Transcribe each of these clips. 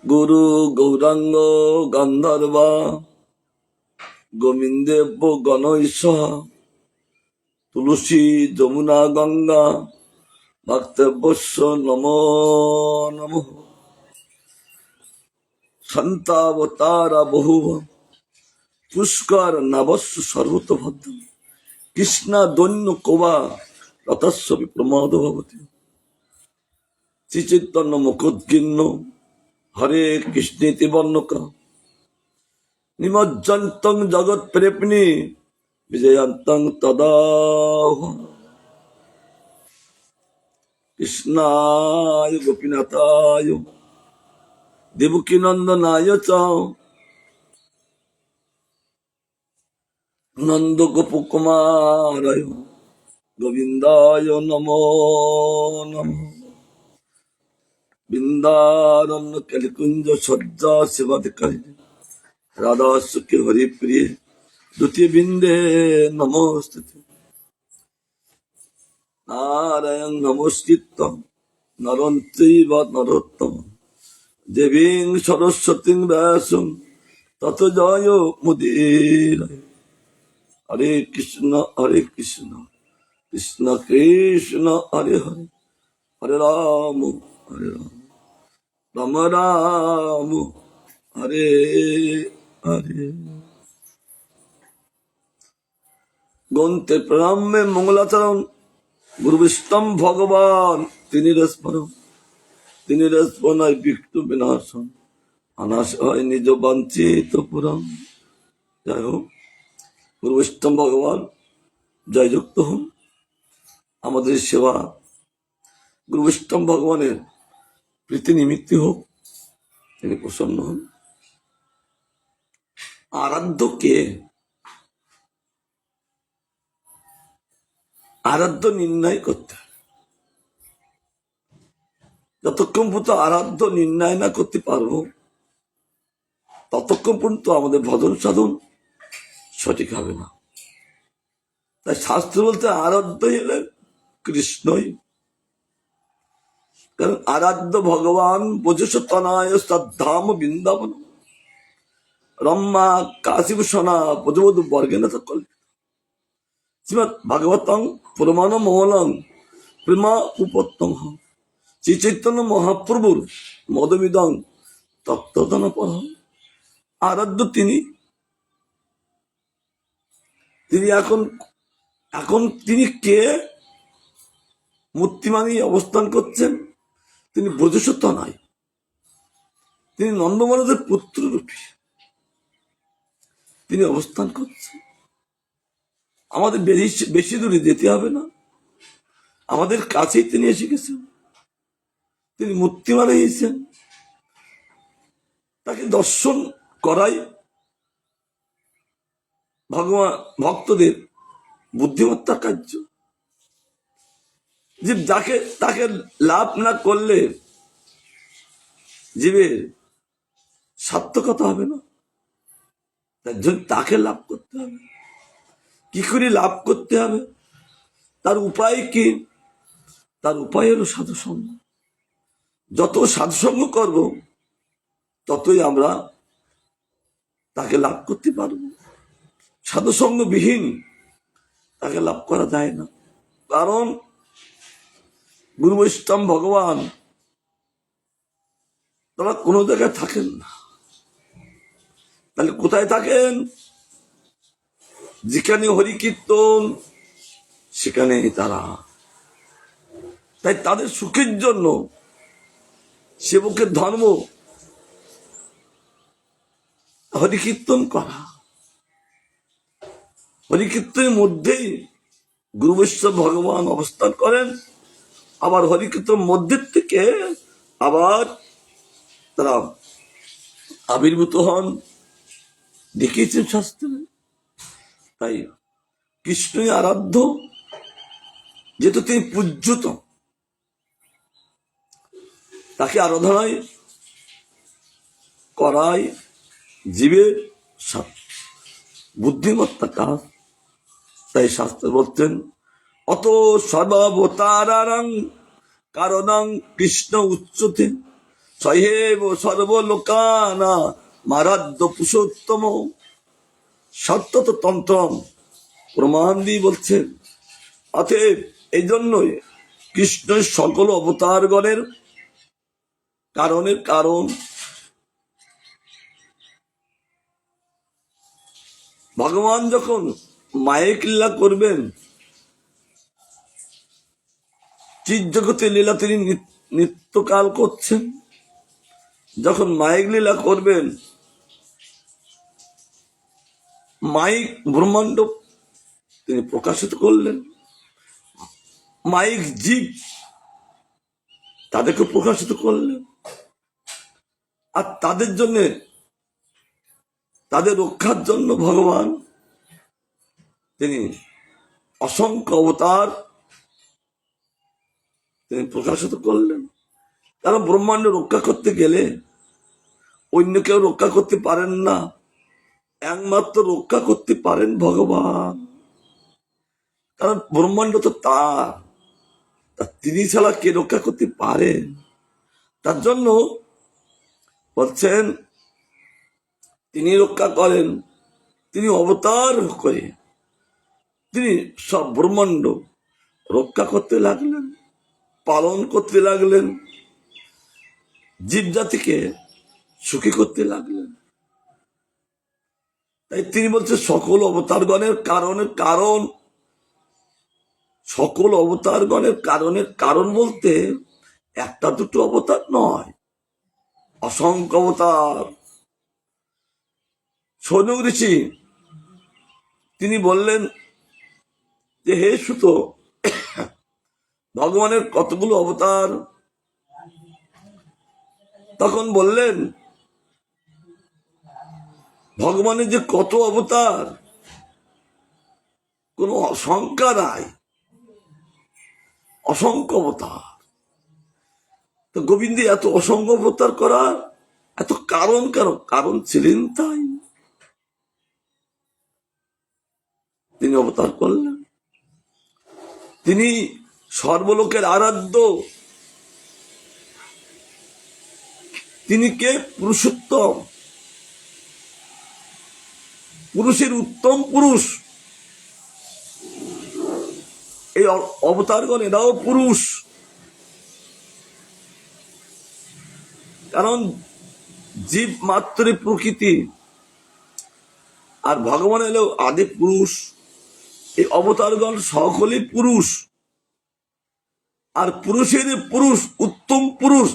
গুরু গৌরাঙ্গ গন্ধর্বা গোবিন্দেব্য গণৈষ তুলসী যমুনা গঙ্গা ভক্তব্যস্য নমো নমঃ। সন্তাবতারা বহুব পুষ্কর নবস্য সর্বত ভদ্র কৃষ্ণা দৈন্য কোবা রথস্ব বিপ্রমাদ ভবতী। শ্রীচৈতন্য মুখোদ্গীর্ণ হরে কৃষ্ণেতি বর্ণকা নিমজ্জন্তং জগৎ প্রেপিনী বিজয়ন্তং তদাহ। কৃষ্ণায় গোপীনাথায় দেবকী নন্দনায় চ নন্দ গোপকুমারায় গোবিন্দায় নমো নমঃ। বৃন্দারণ্য কালিকুঞ্জ সজ্জা সেবাধিকারী রাধা সুখী হরিপ্রিয়ে দ্বিতীয় বৃন্দে নমস্তে। নারায়ণ নমস্কৃত নরং চৈব নরোত্তম দেবীং সরস্বতীং ব্যাসং তত জয় মুদীরয়ে। হরে কৃষ্ণ কৃষ্ণ কৃষ্ণ হরে হরে হরে রাম রাম রাম হরে হরে। গন্তে প্রণামে মঙ্গলাচরণ গুরু বিষ্ণু ভগবান তিনি রসপনায় বিষ্ণু বিনাশন আনাস হয় নিজ বাঞ্ছিত পুরাণ। যাই হোক, গুরু বিষ্ণু ভগবান জয়যুক্ত হন। আমাদের সেবা গুরু বিষ্ণু ভগবানের প্রীতি নিমিত্তি হোক, তিনি প্রসন্ন হন। আরাধ্য কে? আরাধ্য নির্ণয় করতে হবে। যতক্ষণ পর্যন্ত আরাধ্য নির্ণয় না করতে পারবো ততক্ষণ পর্যন্ত আমাদের ভজন সাধন সঠিক হবে না। তাই শাস্ত্র বলতে আরাধ্য হলে কৃষ্ণই, কারণ আরাধ্য ভগবান বোঝস তনায় শ্রদ্ধাম বৃন্দাবন রম্মা কাশীভূষণা বোধবোধ বর্গেন সকল। শ্রীমৎ ভাগবতং পুরমান মহলং প্রেমা উপত্তম। শ্রী চৈতন্য মহাপ্রভুর মদবিদং তত্ত্বতন পর। আরাধ্য তিনি এখন তিনি কে? মূর্তিমানি অবস্থান করছেন। তিনি ব্রজসত্তা নাই, তিনি নন্দমহারাজের পুত্র রূপী তিনি অবস্থান করছেন। আমাদের বেশি দূরে যেতে হবে না, আমাদের কাছেই তিনি এসে গেছেন। তিনি মূর্তিমান হয়েছেন, তাকে দর্শন করাই ভগবান ভক্তদের বুদ্ধিমত্তার কার্য। জীব তাকে লাভ না করলে জীবের সার্থকতা হবে না। তার জন্য তাকে লাভ করতে হবে। কি করে লাভ করতে হবে? তার উপায় কি? তার উপায় হলো সাধুসঙ্গ। যত সাধুসঙ্গ করব ততই আমরা তাকে লাভ করতে পারব। সাধুসঙ্গ বিহীন তাকে লাভ করা যায় না। কারণ গুরু বৈষ্ণব ভগবান তারা কোনো জায়গায় থাকেন না। তাহলে কোথায় থাকেন? যেখানে হরিকীর্তন সেখানে তারা। তাই তাদের সুখের জন্য সেবকের ধর্ম হরিকীর্তন করা। হরিকীর্তনের মধ্যেই গুরু বৈষ্ণব ভগবান অবস্থান করেন। আবার হরিকীর্তন মধ্যের থেকে আবার তারা আবির্ভূত হন, দেখিয়েছেন শাস্ত্রে। তাই কৃষ্ণই আরাধ্য, যেহেতু তিনি পূজ্যত, তাকে আরাধনায় করাই জীবের বুদ্ধিমত্তা কাজ। তাই শাস্ত্র বলছেন অত সর্বাবতারাং কারণং কৃষ্ণ উচ্চতে সহেব সর্বলোকানা মারাধ্য পুরুষোত্তম। সত্যত তন্ত্রম প্রমাণ দিয়ে বলছেন, অতএব এই জন্যই কৃষ্ণ সকল অবতারগণের কারণের কারণ। ভগবান যখন মায়ের লীলা করবেন, চিৎ জগতের লীলা তিনি নিত্যকাল করছেন। যখন মায়ের লীলা করবেন, মাইক ব্রহ্মাণ্ড তিনি প্রকাশিত করলেন, মাইক জীব তাদেরকে প্রকাশিত করলেন। আর তাদের জন্য, তাদের রক্ষার জন্য ভগবান তিনি অসংখ্য অবতার তিনি প্রকাশিত করলেন। কারণ ব্রহ্মাণ্ড রক্ষা করতে গেলে অন্য কেউ রক্ষা করতে পারেন না, একমাত্র রক্ষা করতে পারেন ভগবান। কারণ ব্রহ্মাণ্ড তো তার, তিনি ছাড়া কে রক্ষা করতে পারেন? তার জন্য বলছেন তিনি রক্ষা করেন, তিনি অবতার করে তিনি সব ব্রহ্মাণ্ড রক্ষা করতে লাগলেন, পালন করতে লাগলেন, জীব জাতিকে সুখী করতে লাগলেন। তাই তিনি বলছেন সকল অবতারগণের কারণের কারণ। সকল অবতারগণের কারণের কারণ বলতে একটা দুটো অবতার নয়, অসংখ্য অবতার। সৌনক ঋষি তিনি বললেন যে হে সুত, ভগবানের কতগুলো অবতার? তখন বললেন ভগবানের যে কত অবতার, কোনো সংখ্যা নাই, অসংখ্য অবতার। তো গোবিন্দ এত অসংখ্য অবতার করার এত কারণ কেন? কারণ ছিলেন তাই তিনি অবতার করলেন। তিনি সর্বলোকের আরাধ্য, তিনি কে? পুরুষোত্তম, পুরুষের উত্তম পুরুষ। এই অবতারগণ এরাও পুরুষ, কারণ জীব মাত্রই প্রকৃতি, আর ভগবান এলেও আদি পুরুষ। এই অবতারগণ সকলেই পুরুষ, আর পুরুষের পুরুষ, উত্তম পুরুষ,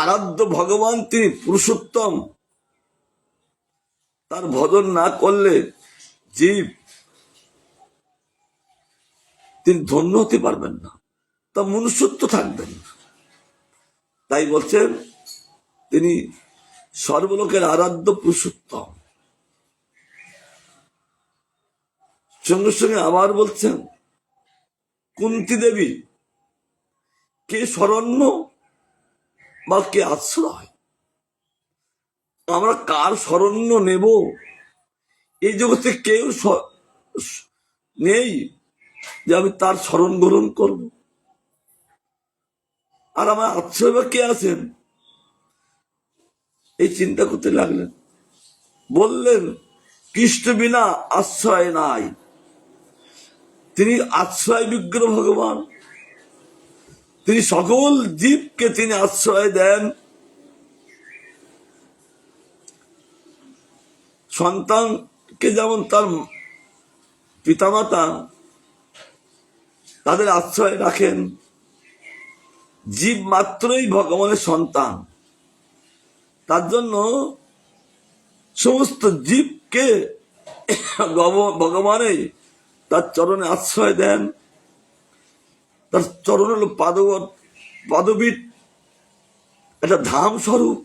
আরাধ্য ভগবান তিনি পুরুষোত্তম। তার ভজন না করলে জীব তিনি ধন্য হতে পারবেন না, তা মনুষ্যত্ব থাকবেন না। তাই বলছেন তিনি সর্বলোকের আরাধ্য পুরুষোত্তম। সঙ্গে সঙ্গে আবার বলছেন কুন্তী দেবী কে শরণ্য বা কে আশ্রয়? আমরা কার শরণ্য নেব? এই জগতে কেউ নেই যে আমি তার শরণ গ্রহণ করব। আর আমার আশ্রয় বা কে আছেন? এই চিন্তা করতে লাগলেন। বললেন কৃষ্ণ বিনা আশ্রয় নাই। তিনি আশ্রয় বিগ্রহ ভগবান, তিনি সকল জীবকে তিনি আশ্রয় দেন। সন্তানকে যেমন তার পিতামাতা তাদের আশ্রয় রাখেন, জীব মাত্রই ভগবানের সন্তান। তার জন্য সমস্ত জীবকে ভগবানে তার চরণে আশ্রয় দেন। তার চরণ হল পাদবীর একটা ধাম স্বরূপ,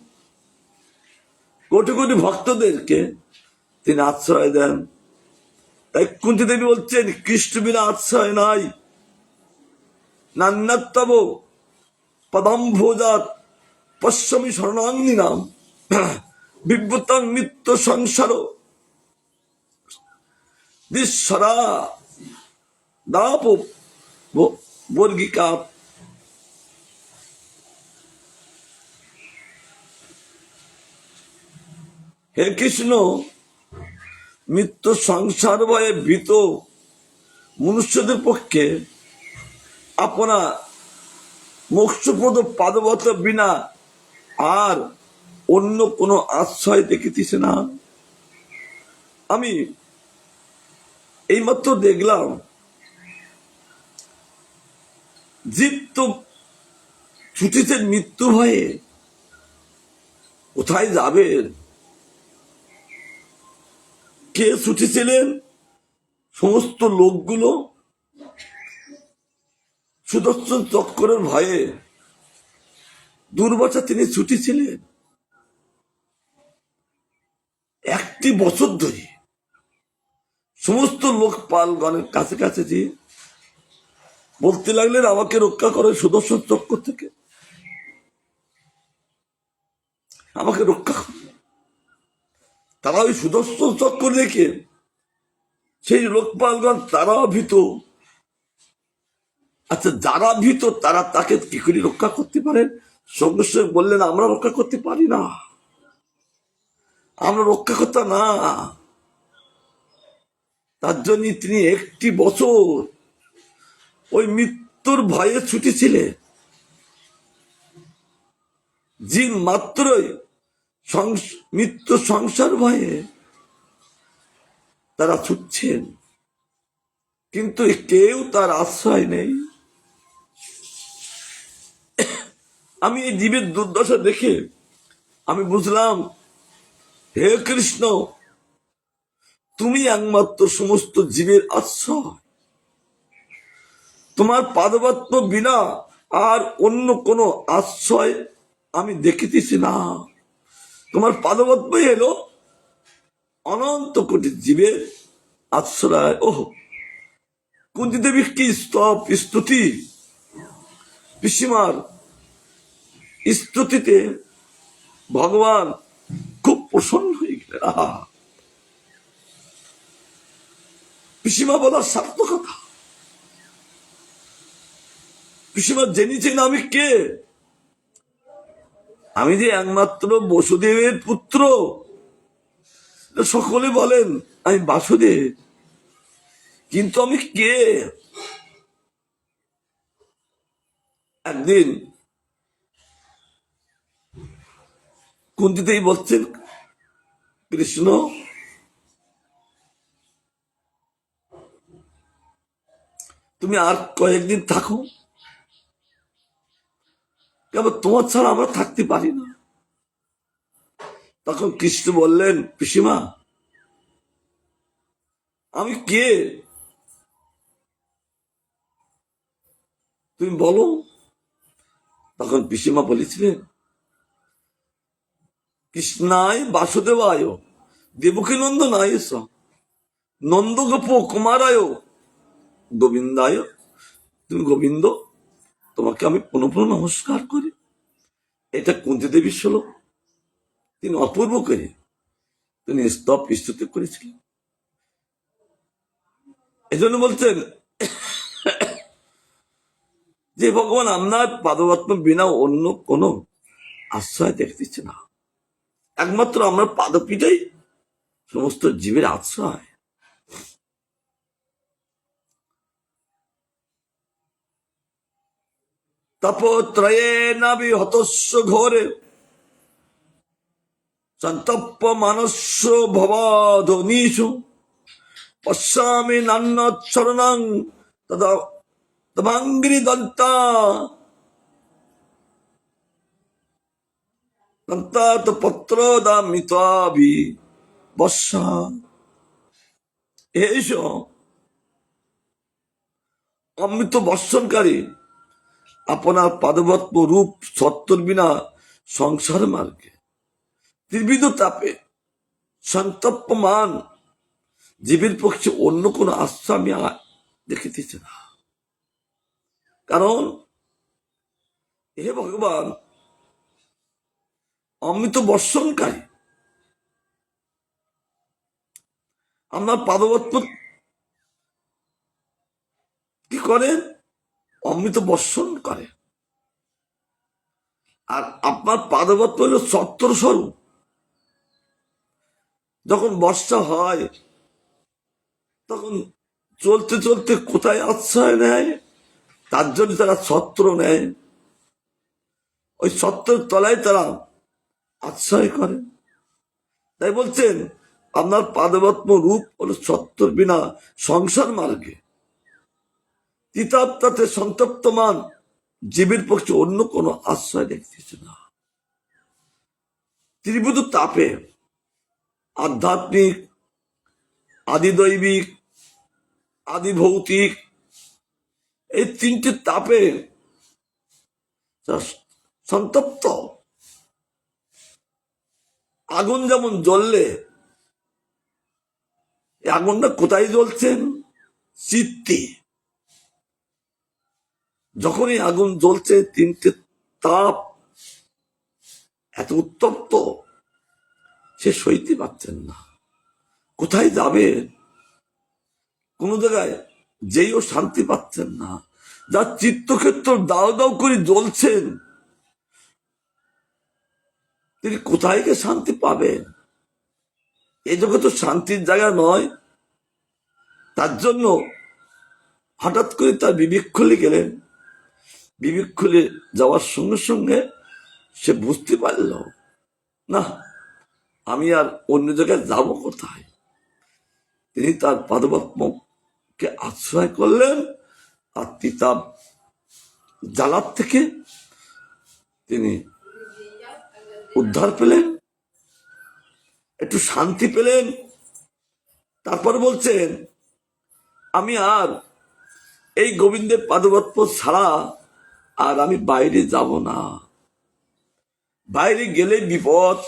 কোটি কোটি ভক্তদেরকে তিনি আশ্রয় দেন। তাই কুন্তী দেবী বলছেন কৃষ্ণ বিনা আশ্রয় নাই। নান্যাত্তব পদাম্ভোজাত পশ্যমি শরণাঙ্গী নাম বিব্রতাং নিত্য সংসার দিশরা দাপ বর্গিকা। হে কৃষ্ণ, মৃত্যু সংসার ভয়ে ভীত মনুষ্যদের পক্ষে আপনা মোক্ষপ্রদ পাদবত বিনা আর অন্য কোনো আশ্রয় দেখিতেছে না। আমি এইমাত্র দেখলাম জীব তো ছুটিতে মৃত্যু ভয়ে কোথায় যাবেন? কে ছুটেছিলেন? সমস্ত লোকগুলো সুদর্শন চক্রের ভয়ে দুর্বাসা তিনি ছুটেছিলেন। 1 বছর ধরে সমস্ত লোকপালগণের কাছে কাছে যে বলতে লাগলেন, আমাকে রক্ষা করে সুদর্শন চক্র থেকে, আমাকে রক্ষা করে। তারা ওই সুদর্শন চক্র দেখে সেই লোকপালগণ তারাও ভীত। আচ্ছা, যারা ভীত তারা তাকে কি করে রক্ষা করতে পারেন? সঙ্গে সঙ্গে বললেন, আমরা রক্ষা করতে পারি না, আমরা রক্ষা করতে না। তার জন্য তিনি 1 বছর ওই মৃত্যুর ভয়ে ছুটেছিলেন। জিন মাত্রই মৃত্যু সংসার ভয়ে তারা ছুটছেন, কিন্তু কেউ তার আশ্রয় নেই। আমি এই জীবের দুর্দশা দেখে আমি বুঝলাম, হে কৃষ্ণ, তুমি একমাত্র সমস্ত জীবের আশ্রয়। তোমার পাদপদ্ম বিনা আর অন্য কোনো আশ্রয় আমি দেখিতেছি না। তোমার পাদপদ্মই এলো অনন্ত কোটি জীবের আশ্রয়। ওহ, কুন্তী দেবী কি স্তুতি! পিসিমার স্তুতিতে ভগবান খুব প্রসন্ন হয়ে গেলেন। পিসিমা বলার সার্থকতা। পিসিমা জেনেছেন আমি কে। আমি যে একমাত্র বসুদেবের পুত্র। সকলে বলেন আমি বাসুদেব, কিন্তু আমি কে? একদিন কুন্তিতেই বলছেন, কৃষ্ণ, তুমি আর কয়েকদিন থাকো, কেবল তোমার ছাড়া আমরা থাকতে পারি না। তখন কৃষ্ণ বললেন, পিসিমা, আমি কে তুমি বলো। তখন পিসিমা বলেছিলেন, কৃষ্ণায় বাসুদেবায় দেবকী নন্দনায় স নন্দগোপ কুমারায় গোবিন্দায়। তুমি গোবিন্দ, তোমাকে আমি পুনঃ পুনঃ নমস্কার করি। এটা কুন্তী দেবীর শ্লোক। তিনি অপূর্ব করে তিনি স্তব স্তুতি করেছিলেন। এজন্য বলছেন যে ভগবান আপনার পাদপদ্ম বিনা অন্য কোন আশ্রয় দেখতেছে না। একমাত্র আমার পাদপীঠেই সমস্ত জীবের আশ্রয়। তপত্রয়েণাপি হতস্য ঘোরে সন্তপ্য মানস্য ভবাধনীষু পশ্যামি নান্যৎশরণং তদা তমাঙ্গিরি দন্তা দন্তাত পত্র দামিতাভি বর্ষা। এস অমৃত বর্ষণকারী আপনার পাদপদ্ম রূপ সত্তর বিনা সংসার মার্গে ত্রিবিধ তাপে সন্তপ্যমান জীবের পক্ষে অন্য কোন আশ্রয় আমি দেখিতেছি না। কারণ হে ভগবান, অমৃত বর্ষণকারী আপনার পাদপদ্ম কি করেন? অমৃত বর্ষণ করে। আর আপনার পাদপদ্ম হল সত্তর স্বরূপ। যখন বর্ষা হয় তখন চলতে চলতে কোথায় আশ্রয় নেয়, তার জন্য তারা ছত্র নেয়, ওই ছত্রের তলায় তারা আশ্রয় করে। তাই বলছেন আপনার পাদপদ্ম রূপ হলো ছত্র বিনা সংসার মার্গে, তিতাবতাতে সন্তপ্তমান জীবের পক্ষে অন্য কোনো আশ্রয় দেখতেছে না। ত্রিভুজ তাপে আধ্যাত্মিক, আদিদৈবিক, আদি ভৌতিক, এই তিনটি তাপে সন্তপ্ত। আগুন যেমন জ্বললে, আগুনটা কোথায় জ্বলছেন? চিত্তে। যখনই আগুন জ্বলছে, তিনটে তাপ এত উত্তপ্ত, সে সইতে পারছেন না। কোথায় যাবে? কোন জায়গায় যেইও শান্তি পাচ্ছেন না। যার চিত্তক্ষেত্র দাও দাও করে জ্বলছেন, তিনি কোথায় গিয়ে শান্তি পাবেন? এই জগৎ তো শান্তির জায়গা নয়। তার জন্য হঠাৎ করে তার বিবেক খুলে গেলেন। বিবেক খুলে যাওয়ার সঙ্গে সঙ্গে সে বুঝতে পারল, না, আমি আর অন্য জায়গায় যাব কোথায়? তিনি তার পাদপদ্মকে আশ্রয় করলেন, আর তিতাব জ্বালার থেকে তিনি উদ্ধার পেলেন, একটু শান্তি পেলেন। তারপর বলছেন, আমি আর এই গোবিন্দের পাদপদ্ম ছাড়া আর আমি বাইরে যাব না। বাইরে গেলে বিপদ,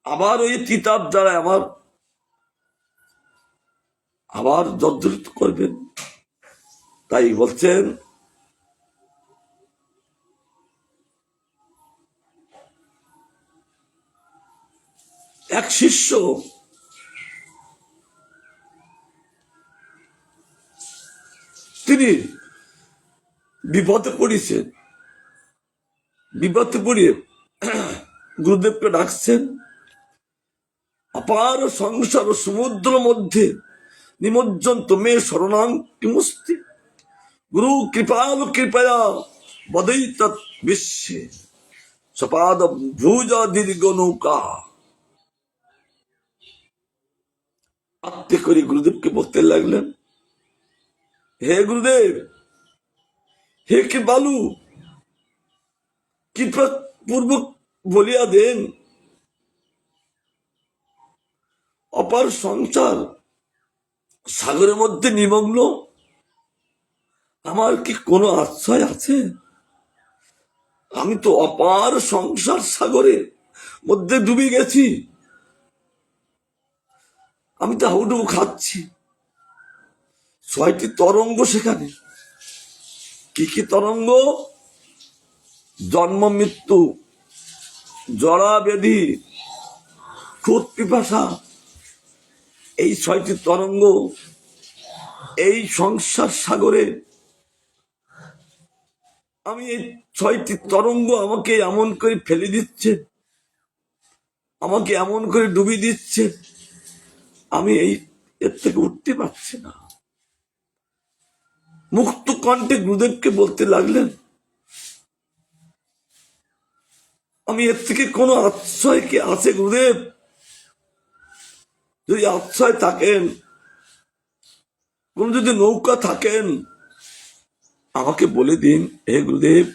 আবার ওই তিতাব দ্বারা আবার জর্জরিত করবেন। তাই বলছেন, এক শিষ্য তিনি বিপদে পড়েছেন। বিপদে পড়িয়ে গুরুদেবকে ডাকছেন, অপার সংসার সমুদ্র মধ্যে নিমজ্জন তুমি শরণাং কিমুস্তি গুরু কৃপাল কৃপয়া বদৈ তৎ বিশ্বে সপাদ ভুজ দীর্ঘ নৌকা। আত্মে করে গুরুদেবকে বলতে লাগলেন, হে গুরুদেব, হে কৃপালু, কৃপা পূর্বক বলিয়া দেন, অপার সংসার সাগরের মধ্যে নিমগ্ন আমার কি কোনো আশ্রয় আছে? আমি তো অপার সংসার সাগরের মধ্যে ডুবে গেছি। আমি তো হাউডুবু খাচ্ছি। 6টি তরঙ্গ সেখানে। কি কি তরঙ্গ? জন্ম মৃত্যু, জরা ব্যাধি, ক্ষুধ পিপাসা, এই 6টি তরঙ্গ এই সংসার সাগরে। আমি এই 6টি তরঙ্গ আমাকে এমন করে ফেলে দিচ্ছে, আমাকে এমন করে ডুবি দিচ্ছে, আমি এর থেকে উঠতে পারছি না। মুক্ত কণ্ঠে গুরুদেবকে বলতে লাগলেন, আমি এর থেকে কোনো আশ্রয় কি আছে গুরুদেব? যদি আশ্রয় থাকেন, কোন যদি নৌকা থাকেন, আমাকে বলে দিন হে গুরুদেব।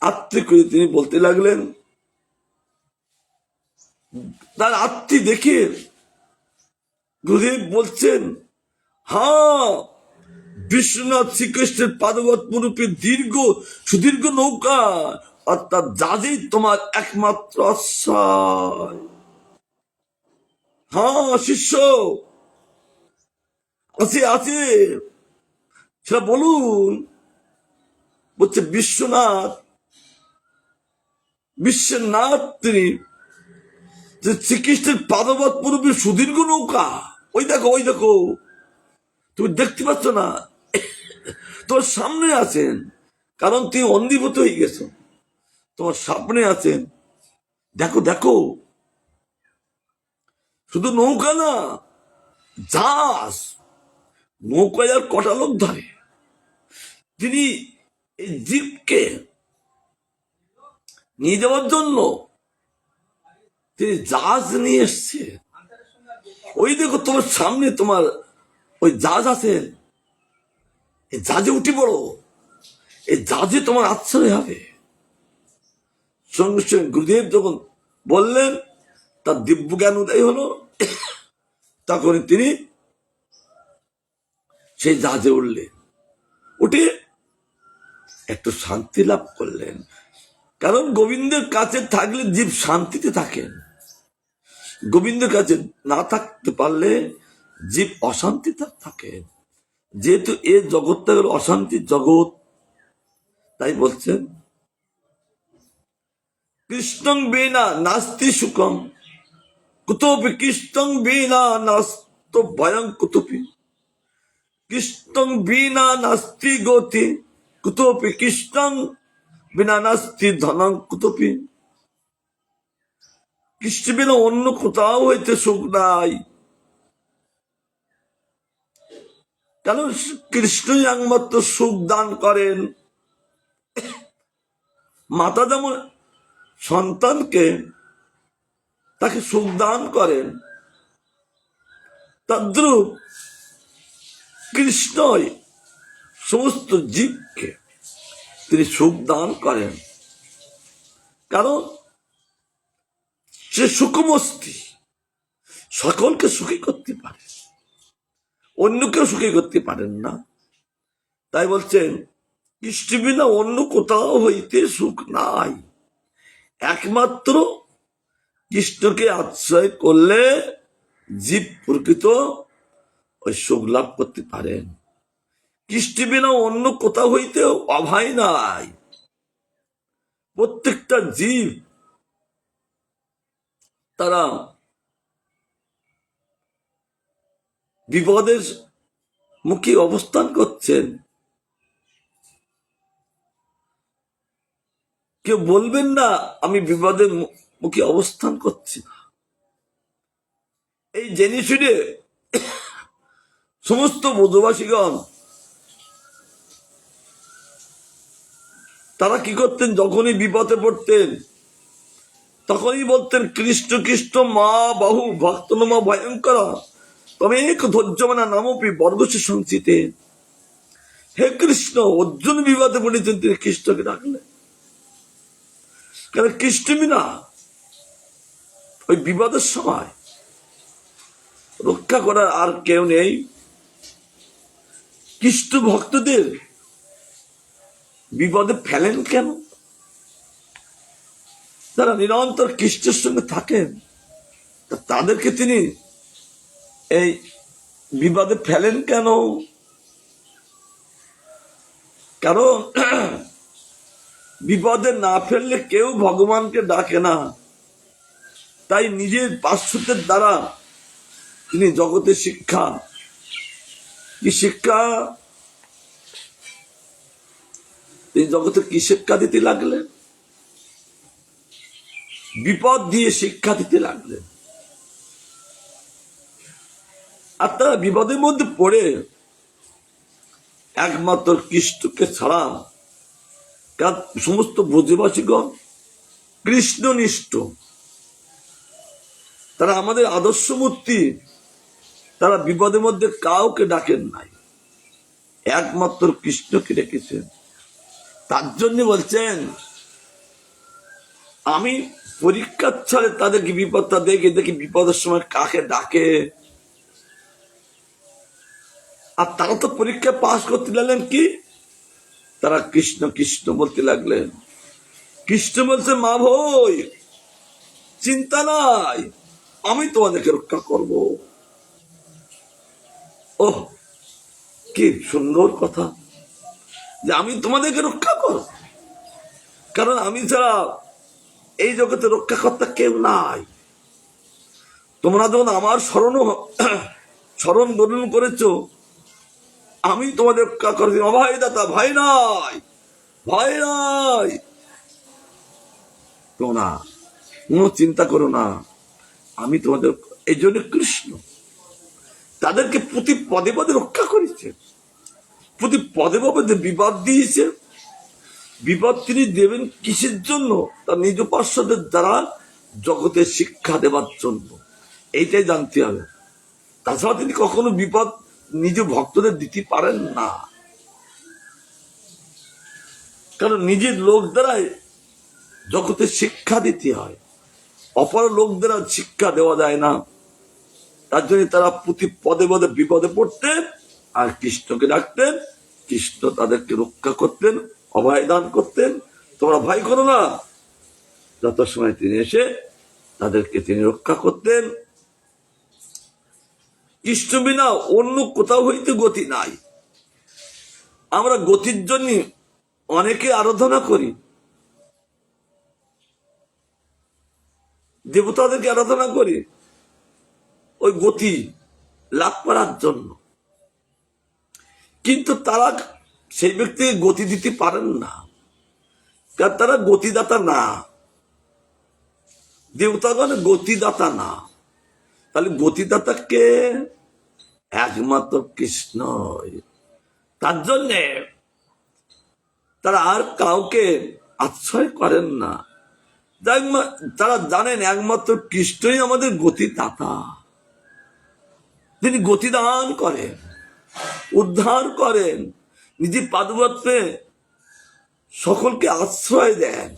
আত্মে করে তিনি বলতে লাগলেন। তার আত্মী দেখে গুরুদেব বলছেন, হ্যাঁ, বিশ্বনাথ শ্রীকৃষ্ণের পাদপদ্ম রূপে সুদীর্ঘ নৌকা, অর্থাৎ জাহাজেই তোমার একমাত্র আশ্রয়। হ্যাঁ শিষ্য, আছে আছে, সেটা বলুন। বলছে, বিশ্বনাথ, বিশ্বের নাথ তিনি, যে শ্রীকৃষ্ণের পাদপদ্ম রূপে সুদীর্ঘ নৌকা। ওই দেখো, ওই দেখো, তুমি দেখতে পাচ্ছ না? তোমার সামনে আছেন, কারণ তুমি অন্ধীভূত হয়ে গেছো। তোমার সামনে আছেন, দেখো দেখো। শুধু নৌকা না, জাহাজ, নৌকায় আর কটা লোক ধরে। তিনি এই জীবকে নিয়ে যাওয়ার জন্য তিনি জাহাজ নিয়ে এসছে। ওই দেখো তোমার সামনে তোমার ওই জাহাজ আছে, এই জাহাজে উঠি পড়ো, এই জাহাজে তোমার আশ্রয় হবে। সঙ্গে সঙ্গে গুরুদেব যখন বললেন, তার দিব্য জ্ঞান উদয় হলো, তখন তিনি সেই জাহাজে উঠলেন, উঠে একটু শান্তি লাভ করলেন। কারণ গোবিন্দের কাছে থাকলে জীব শান্তিতে থাকেন, গোবিন্দের কাছে না থাকতে পারলে জীব অশান্তিতে থাকে। যেহেতু এ জগৎটা হলো অশান্তির জগৎ, তাই বলছেন কৃষ্ণং বিনা নাস্তি সুখম কুতোপি, কৃষ্ণং বিনা নাস্ত ভয়ং কুতোপি, কৃষ্ণং বিনা নাস্তি গতি কুতোপি, কৃষ্ণং বিনা নাস্তি ধনং কুতোপি। কৃষ্ণ বিনা অন্য কোথাও হইতে সুখ নাই, কারণ কৃষ্ণই একমাত্র সুখ দান করেন। মাতা যেমন সন্তানকে তাকে সুখ দান করেন, তদ্রূপ কৃষ্ণই সমস্ত জীবকে তিনি সুখ দান করেন। কারণ সে সুখমস্তি, সকলকে সুখী করতে পারে, অন্য কেউ সুখী করতে পারেন না। তাই বলছেন কৃষ্ণ বিনা অন্য কোথাও হইতে সুখ নাই, একমাত্র কৃষ্ণকে আশ্রয় করলে জীব প্রকৃত ওই সুখ লাভ করতে পারেন। কৃষ্ণ বিনা অন্য কোথাও হইতে অভয় নাই। প্রত্যেকটা জীব তারা বিপদের মুখে অবস্থান করছেন। কেউ বলবেন না আমি বিপদের মুখে অবস্থান করছি না। এই জেনে শুনে সমস্ত ব্রজবাসীগণ তারা কি করতেন, যখনই বিপদে পড়তেন তখনই বলতেন কৃষ্ণ কৃষ্ণ মা বাহু ভক্ত নমা ভয়ঙ্কর তবে এক ধৈর্যমানা নামপি বর্গসে সংচিতে। হে কৃষ্ণ, অর্জুন বিপদে পড়েছেন, তিনি কৃষ্ণকে ডাকলেন, কারণ কৃষ্ণ বিনা ওই বিপদের সময় রক্ষা করার আর কেউ নেই। কৃষ্ণ ভক্তদের বিপদে ফেলেন কেন? তারা নিরন্তর কৃষ্ণের সঙ্গে থাকেন, তাদেরকে তিনি এই বিপদে ফেলেন কেন? কারণ বিপদে না ফেললে কেউ ভগবানকে ডাকে না। তাই নিজের পার্শ্বদের দ্বারা তিনি জগতের শিক্ষা, কি শিক্ষা, তিনি জগতে কি শিক্ষা দিতে লাগলেন? বিপদ দিয়ে শিক্ষা দিতে লাগলেন। আর তারা বিপদের মধ্যে পড়ে একমাত্র কৃষ্ণকে ছাড়া, সমস্ত ব্রজবাসীগণ কৃষ্ণনিষ্ঠ, তারা আমাদের আদর্শ মূর্তি, তারা বিপদের মধ্যে কাউকে ডাকেন নাই, একমাত্র কৃষ্ণকে ডেকেছেন। তার জন্য বলছেন আমি পরীক্ষার ছলে তাদেরকে বিপদটা দেখে দেখি বিপদের সময় কাকে ডাকে। আর তারা তো পরীক্ষা পাশ করতে লাগলেন, কি তারা কৃষ্ণ কৃষ্ণ বলতে লাগলেন। কৃষ্ণ বলছে মা ভই চিন্তা নাই, আমি তোমাদেরকে রক্ষা করব। ওহ কি সুন্দর কথা, যে আমি তোমাদেরকে রক্ষা করব, কারণ আমি ছাড়া এই জগতে রক্ষাকর্তা কেউ নাই। তোমরা যখন আমার স্মরণ গ্রহণ করেছ, আমি তোমাদের রক্ষা করছি। অভয় দাতা, ভয় নাই, ভয় নাই, তোমরা কোনো চিন্তা করো না, আমি তোমাদের এই জন্য কৃষ্ণ তাদেরকে প্রতি পদে পদে রক্ষা করেছে, প্রতি পদে পদে বিপদ দিয়েছে। বিপদ তিনি দেবেন কিসের জন্য? তার নিজ পার্শ্বদের দ্বারা জগতের শিক্ষা দেবার জন্য। এইটাই জানতে হবে। তাছাড়া তিনি কখনো বিপদ নিজ ভক্তদের দিতে পারেন না, কারণ নিজের লোক দ্বারাই জগতের শিক্ষা দিতে হয়, অপর লোক দ্বারা শিক্ষা দেওয়া যায় না। তার জন্য তারা প্রতি পদে পদে বিপদে পড়তেন আর কৃষ্ণকে ডাকতেন। কৃষ্ণ তাদেরকে রক্ষা করতেন, অভয় দান করতেন। তোমরা ভয় করো না। যত সময় তিনি এসে তাদেরকে তিনি রক্ষা করতেন। কৃষ্ণ বিনা অন্য কোথাও হইতে গতি নাই। আমরা গতির জন্য অনেকে আরাধনা করি, দেবতাদেরকে আরাধনা করি ওই গতি লাভ করার জন্য, কিন্তু তারা সেই ব্যক্তিকে গতি দিতে পারেন না, কারণ তারা গতিদাতা না। দেবতাগণ গতিদাতা না। তাহলে গতিদাতা কে? একমাত্র কৃষ্ণ। তার জন্যে তারা আর কাউকে আশ্রয় করেন না। তারা জানেন একমাত্র কৃষ্ণই আমাদের গতিদাতা। তিনি গতিদান করেন, উদ্ধার করেন, নিজে পাদুপত্রে সকলকে আশ্রয় দেন।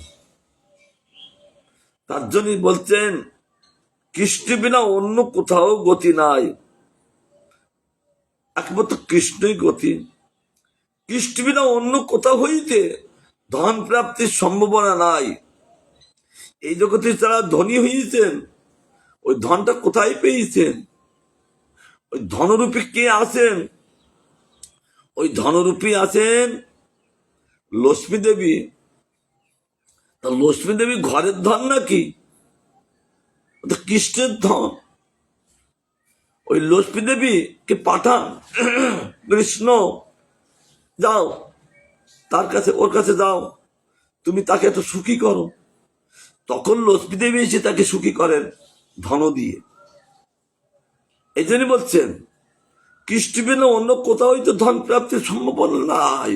তার জন্যই বলছেন কৃষ্ণ বিনা অন্য কোথাও গতি নাই, একমাত্র কৃষ্ণই গতি। কৃষ্ণ বিনা অন্য কোথাও হইতে ধন প্রাপ্তির সম্ভাবনা নাই। এই জগতে যারা ধনী হয়েছেন, ওই ধনটা কোথায় পেয়েছেন? ওই ধনরূপী কে আছেন? ওই ধনরূপী আছেন লক্ষ্মী দেবী। তা লক্ষ্মী দেবী ঘরের ধন নাকি? কৃষ্ণের ধন। ওই লক্ষ্মী দেবী কে পাঠান কৃষ্ণ, যাও তার কাছে, ওর কাছে যাও, তুমি তাকে এত সুখী করো। তখন লক্ষ্মী দেবী এসে তাকে সুখী করেন ধন দিয়ে। এই জন্য বলছেন কৃষ্ণ বিনা অন্য কোথাও তো ধন প্রাপ্তির সম্ভাবনা নাই।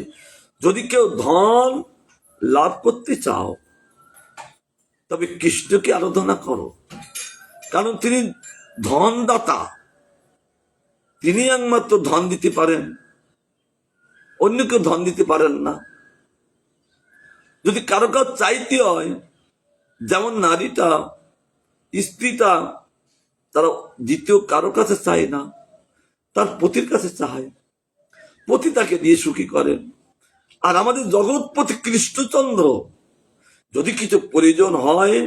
যদি কেউ ধন লাভ করতে চাও তবে কৃষ্ণকে আরাধনা করো, কারণ তিনি ধনদাতা। তিনি একমাত্র ধন দিতে পারেন, অন্য কেউ ধন দিতে পারেন না। যদি কারো কাজ চাইতে হয়, যেমন নারীটা, স্ত্রীটা, তারা দ্বিতীয় কারো কাছে চায় না, তার পতির কাছে চায়, পতি তাকে দিয়ে সুখী করেন। আর আমাদের জগৎপতি কৃষ্ণচন্দ্র, যদি কিছু প্রয়োজন হয়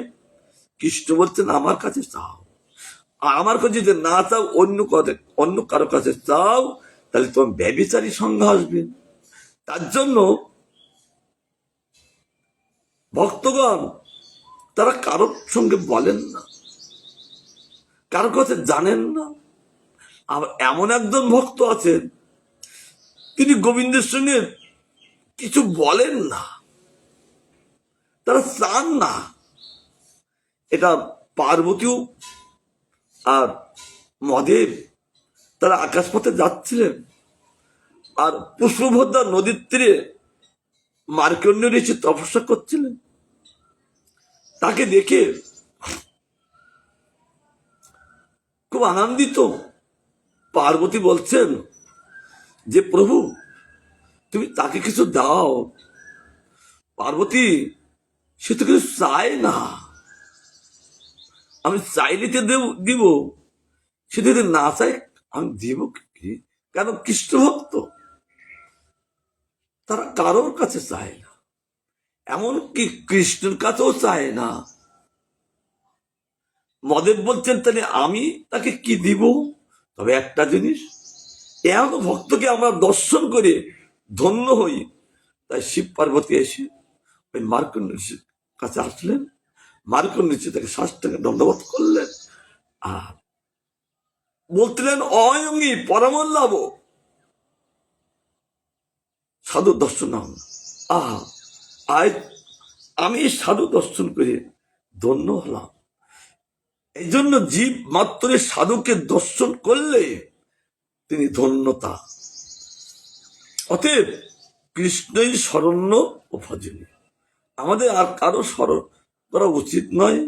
কৃষ্ণ বলছেন আমার কাছে চাও, আর আমার কাছে যদি না চাও অন্য কারো কাছে চাও, তাহলে তোমার ব্যভিচারী সংজ্ঞা আসবে। তার জন্য ভক্তগণ তারা কারোর সঙ্গে বলেন না, কারোর কাছে জানেন না। আবার এমন একজন ভক্ত আছেন, তিনি গোবিন্দের সঙ্গে কিছু বলেন না, তারা চান না। এটা পার্বতীও আর মহাদেব তারা আকাশপথে যাচ্ছিলেন, আর পুষ্পভদ্রা নদীর তীরে মার্কণ্ড ঋষি তপস্যা করছিলেন। তাকে দেখে খুব আনন্দিত পার্বতী বলছেন যে প্রভু তুমি তাকে কিছু দাও। পার্বতী সে তো কিছু চায় না, আমি চাইলে দিব, সে যদি না চায় আমি দিব কি? কেন? কৃষ্ণ ভক্ত, তারা কারোর কাছে চায় না, এমনকি কৃষ্ণের কাছেও চায় না। মদেব বলছেন তাহলে আমি তাকে কি দিব? তবে একটা জিনিস, এমন ভক্তকে আমরা দর্শন করে ধন্য হই। তাই শিব পার্বতী এসে ওই মার্কণ্ড ঋষির কাছে আসলেন, মার্কণ্ড ঋষি তাকে সাষ্টাঙ্গে দণ্ডবোধ করলেন আর বলছিলেন অয়ঙ্গী পরমল্লাভ সাধু দর্শন। আজ আমি সাধু দর্শন করে ধন্য হলাম। এই জন্য জীব মাত্র সাধুকে দর্শন করলে তিনি ধন্যতা। অতএব কৃষ্ণই শরণ্য ও ভজনীয়। আমাদের আর কারো স্মরণ করা উচিত নয়,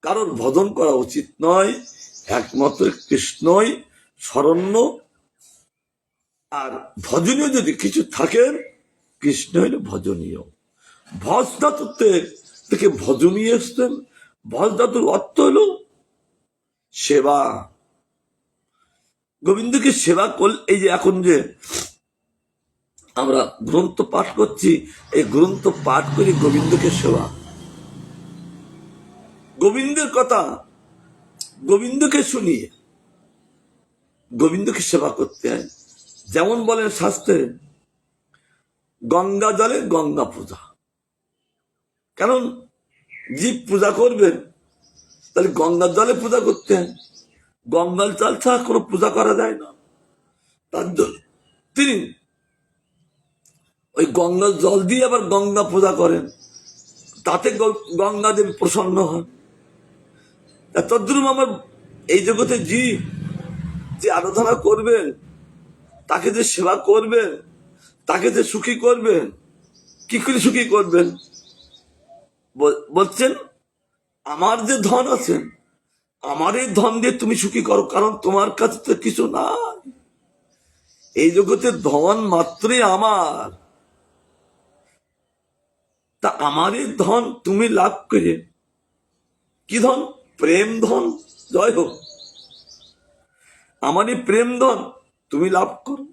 কারোর ভজন করা উচিত নয়, একমাত্র কৃষ্ণই শরণ্য আর ভজনীয়। যদি কিছু থাকেন, কৃষ্ণ হইল ভজনীয়। ভজ ধাতু থেকে ভজনীয় এসছেন। ভজ ধাতুর অর্থ হল সেবা। গোবিন্দকে সেবা করলে, এই যে এখন যে আমরা গ্রন্থ পাঠ করছি, এই গ্রন্থ পাঠ করি গোবিন্দকে সেবা, গোবিন্দের কথা গোবিন্দকে শুনিয়ে গোবিন্দকে সেবা করতে হয়। যেমন বলেন শাস্ত্রে, গঙ্গা জলে গঙ্গা পূজা। কারণ জীব পূজা করবেন, তাহলে গঙ্গার জলে পূজা করতে হয়। গঙ্গার জল ছাড়া কোনো পূজা করা যায় না। তার জন্য তিনি ওই গঙ্গার জল দিয়ে আবার গঙ্গা পূজা করেন, তাতে গঙ্গা দেবী প্রসন্ন হন। তদ্রুপ আমার এই জগতে জীব যে আরাধনা করবেন, তাকে যে সেবা করবেন, তাকে যে সুখী করবেন, কি করে সুখী করবেন? বলছেন, আমার যে ধন আছেন, আমার এই ধন দিয়ে তুমি সুখী করো, কারণ তোমার কাছে তো কিছু নাই। এই জগতের ধন মাত্রই আমার। তা আমার এই ধন তুমি লাভ করে, কি ধন? প্রেম ধন। জয় হোক। আমার এই প্রেম ধন তুমি লাভ করো,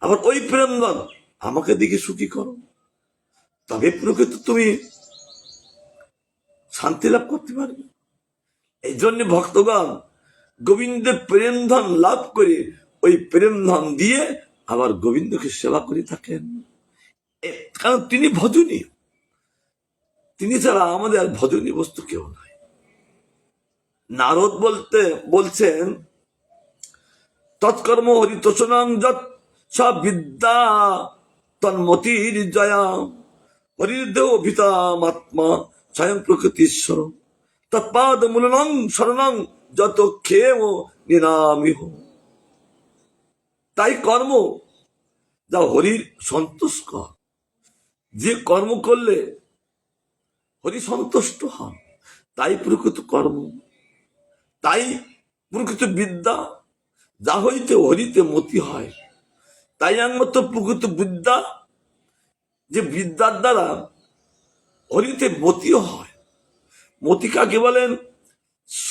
আবার ওই প্রেম ধন আমাকে দেখে সুখী করো, তবে প্রকৃত তুমি শান্তি লাভ করতে পারবে। এই জন্য ভক্তগণ গোবিন্দের প্রেম ধন লাভ করে ওই প্রেম ধন দিয়ে আবার গোবিন্দকে সেবা করে থাকেন। কারণ তিনি ভজনীয়, তিনি ছাড়া আমাদের আর ভজনীয় বস্তু কেউ নাই। নারদ বলছেন, তৎকর্ম হরিতোষণাং যৎ সা বিদ্যা তন্মতির জয়া হরিদেহ ভিতামাত্মা স্বয়ং প্রকৃতিশ্বর তৎপাদ মূলনং শরণং যত ক্ষেম নিরামিহ। তাই কর্ম যা হরির সন্তোষ কর, যে কর্ম করলে হরি সন্তুষ্ট হন, তাই প্রকৃত কর্ম, তাই প্রকৃত বিদ্যা, যা হইতে হরিতে মতি হয়। তাই একমাত্র প্রকৃত বিদ্যা, যে বিদ্যার দ্বারা হরিতে মতিও হয়। মতি কাকে বলেন?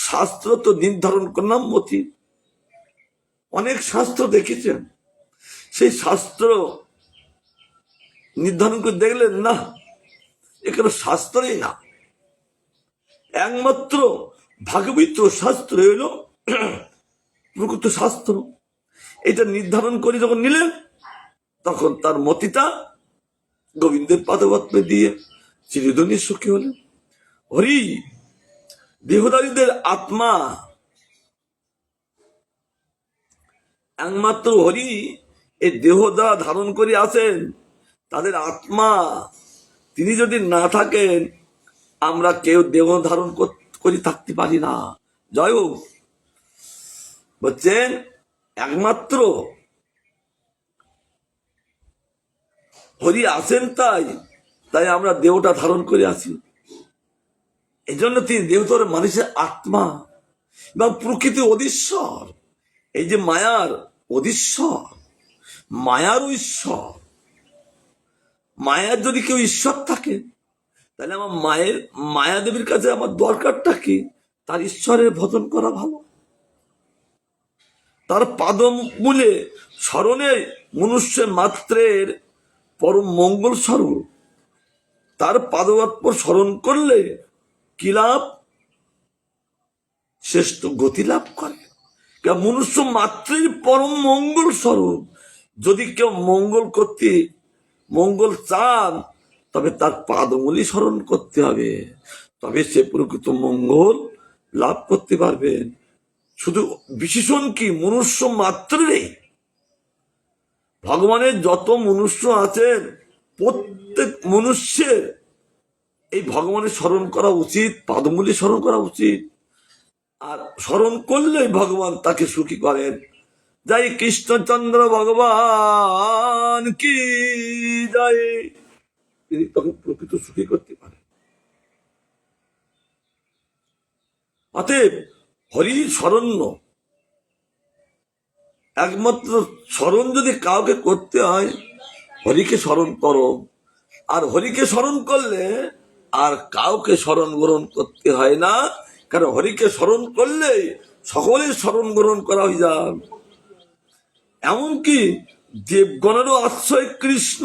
শাস্ত্র তো নির্ধারণ করলাম মতি। অনেক শাস্ত্র দেখেছেন, সেই শাস্ত্র নির্ধারণ করে দেখলেন না, এখানে শাস্ত্রই না, একমাত্র ভাগবত শাস্ত্র হইল প্রকৃত শাস্ত্র। এটা নির্ধারণ করে যখন নিলেন, তখন তার মতিটা গোবিন্দের পাদপদ্মে দিয়ে চিরদিনই সুখী হলেন। হরি দেহধারীদের আত্মা, একমাত্র হরি এই দেহ দ্বারা ধারণ করে আছেন, তাদের আত্মা। তিনি যদি না থাকেন, আমরা কেউ দেহ ধারণ করে থাকতে পারি না। জয় হোক। বলছেন, একমাত্র হরি আছেন, তাই আমরা দেহটা ধারণ করে আছি। এই জন্য তিনি দেহতর মানুষের আত্মা এবং প্রকৃতি অধীশ্বর। এই যে মায়ার অধীশ্বর, মায়ারও ঈশ্বর। মায়ার যদি কেউ ঈশ্বর থাকে, তাহলে আমার মায়া দেবীর কাছে আমার দরকারটা কি? তার ঈশ্বরের ভজন করা ভালো। তার পাদমূলে স্মরণে মনুষ্যের মাত্রের পরম মঙ্গল স্বরূপ। তার পাদপদ্ম স্মরণ করলে কি লাভ? শ্রেষ্ঠ গতি লাভ করে। মনুষ্য মাত্রের পরম মঙ্গল স্বরূপ। যদি কেউ মঙ্গল চান, তবে তার পাদমূলি স্মরণ করতে হবে, তবে সে প্রকৃত মঙ্গল লাভ করতে পারবেন। শুধু বিশেষণ কি? মনুষ্য মাত্রেই। ভগবানের যত মনুষ্য আছেন, প্রত্যেক মনুষ্যের এই ভগবানের স্মরণ করা উচিত, পাদমূলি স্মরণ করা উচিত। আর স্মরণ করলেই ভগবান তাকে সুখী করেন। যাই কৃষ্ণচন্দ্র ভগবান কি যায়, তিনি তখন প্রকৃত সুখী করতে পারেন। অতএব হরি স্মরণ্য, একমাত্র স্মরণ যদি কাউকে করতে হয় হরিকে স্মরণ করো। আর হরিকে স্মরণ করলে আর কাউকে স্মরণ গ্রহণ করতে হয় না, কারণ হরিকে স্মরণ করলেই সকলের স্মরণ গ্রহণ করা হয়ে যায়। এমনকি দেবগণেরও আশ্রয় কৃষ্ণ।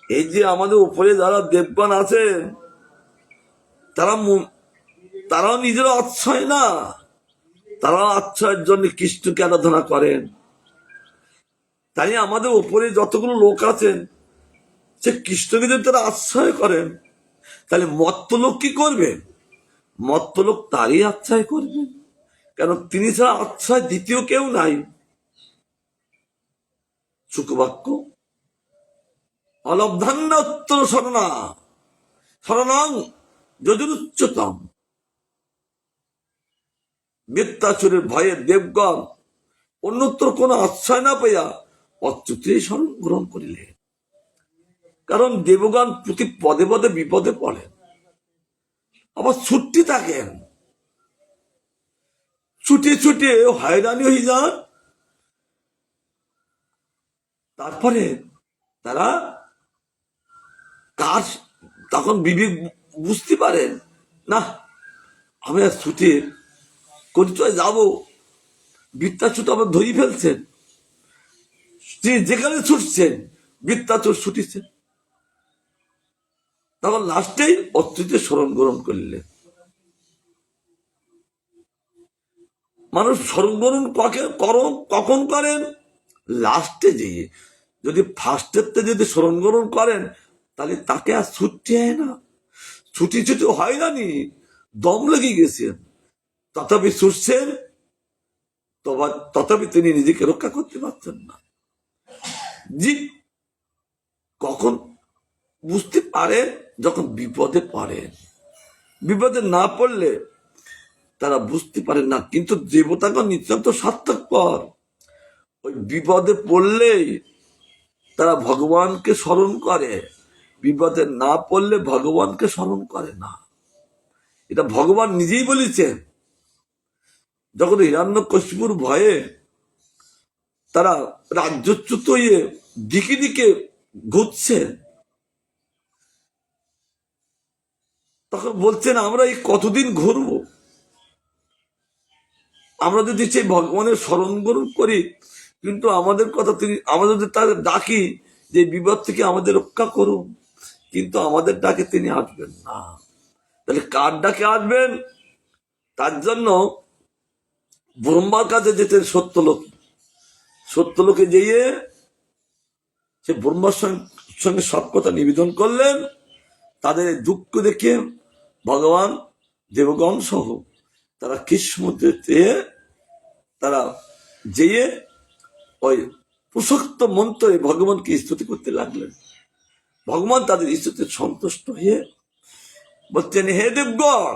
এই যে আমাদের উপরে যারা দেবগণ আছেন তারাও নিজেরও আশ্রয় না, তারাও আশ্রয়ের জন্য কৃষ্ণকে আরাধনা করেন। তাই আমাদের উপরে যতগুলো লোক আছেন সে কৃষ্ণকে যদি তারা আশ্রয় করেন, তাহলে মত্তলোক কি করবেন? মত্তলোক তারই আশ্রয় করবেন, কারণ তিনি ছাড়া আশ্রয় দ্বিতীয় কেউ নাই। শুকবাক্য অলব্ধান্নোত্তর শরণা শরণং যজুরুচ্চতম। মিথ্যাচুরের ভয়ে দেবগণ অন্যত্র কোন আশ্রয় না পাইয়া অচ্যুতেই শরণ গ্রহণ করিলেন। কারণ দেবগণ প্রতি পদে পদে বিপদে পড়েন, আবার ছুটি থাকেন, ছুটে ছুটে হয়রানি হয়ে যান। তারপরে তারা কাজ তখন বিবেক বুঝতে পারেন না, আমি আর ছুটে করিতয় যাবো, বৃত্তাচুর আবার ধরিয়ে ফেলছেন, যেখানে ছুটছেন বৃত্তাচুর ছুটিছেন। তখন লাস্টেই অচ্যুতে স্মরণ গ্রহণ করলেন। মানুষ স্মরণ গ্রহণ কখন করেন? লাস্টে যেয়ে। যদি ফার্স্টের যদি স্মরণ গ্রহণ করেন তাহলে তাকে আর ছুটি হয় না, ছুটি ছুটি হয় না, দম লেগে গেছেন, তথাপি ছুটছেন, তথাপি তিনি নিজেকে রক্ষা করতে পারছেন না। জীব কখন বুঝতে পারে? যখন বিপদে পড়েন। বিপদে না পড়লে তারা বুঝতে পারেন না। কিন্তু দেবতাগণ নিতান্ত স্বার্থপর, ওই বিপদে পড়লেই তারা ভগবানকে স্মরণ করে, বিপদে না পড়লে ভগবানকে স্মরণ করে না। এটা ভগবান নিজেই বলেছেন। যখন হিরণ্যকশিপুর ভয়ে তারা রাজ্যচ্যুত হয়ে দিকে দিকে ঘুরছে, তখন বলছেন আমরা এই কতদিন ঘুরবো, আমরা যদি সেই ভগবানের স্মরণ গ্রহণ করি, কিন্তু আমাদের কথা তিনি, আমরা যদি তাদের ডাকি যে বিপদ থেকে আমাদের রক্ষা করুন, কিন্তু আমাদের ডাকে তিনি আসবেন না। তাহলে কার ডাকে আসবেন? তার জন্য ব্রহ্মার কাছে যেতেন সত্যলোক। সত্যলোকে যেয়ে সে ব্রহ্মার সঙ্গে সব কথা নিবেদন করলেন। তাদের দুঃখ দেখে ভগবান দেবগণ সহ তারা কৃষ্ণমূর্তি চেয়ে তারা যেয়ে ওই প্রসক্ত মন্ত্রে ভগবানকে স্তুতি করতে লাগলেন। ভগবান তাদের স্তুতিতে সন্তুষ্ট হয়ে বলছেন, হে দেবগণ,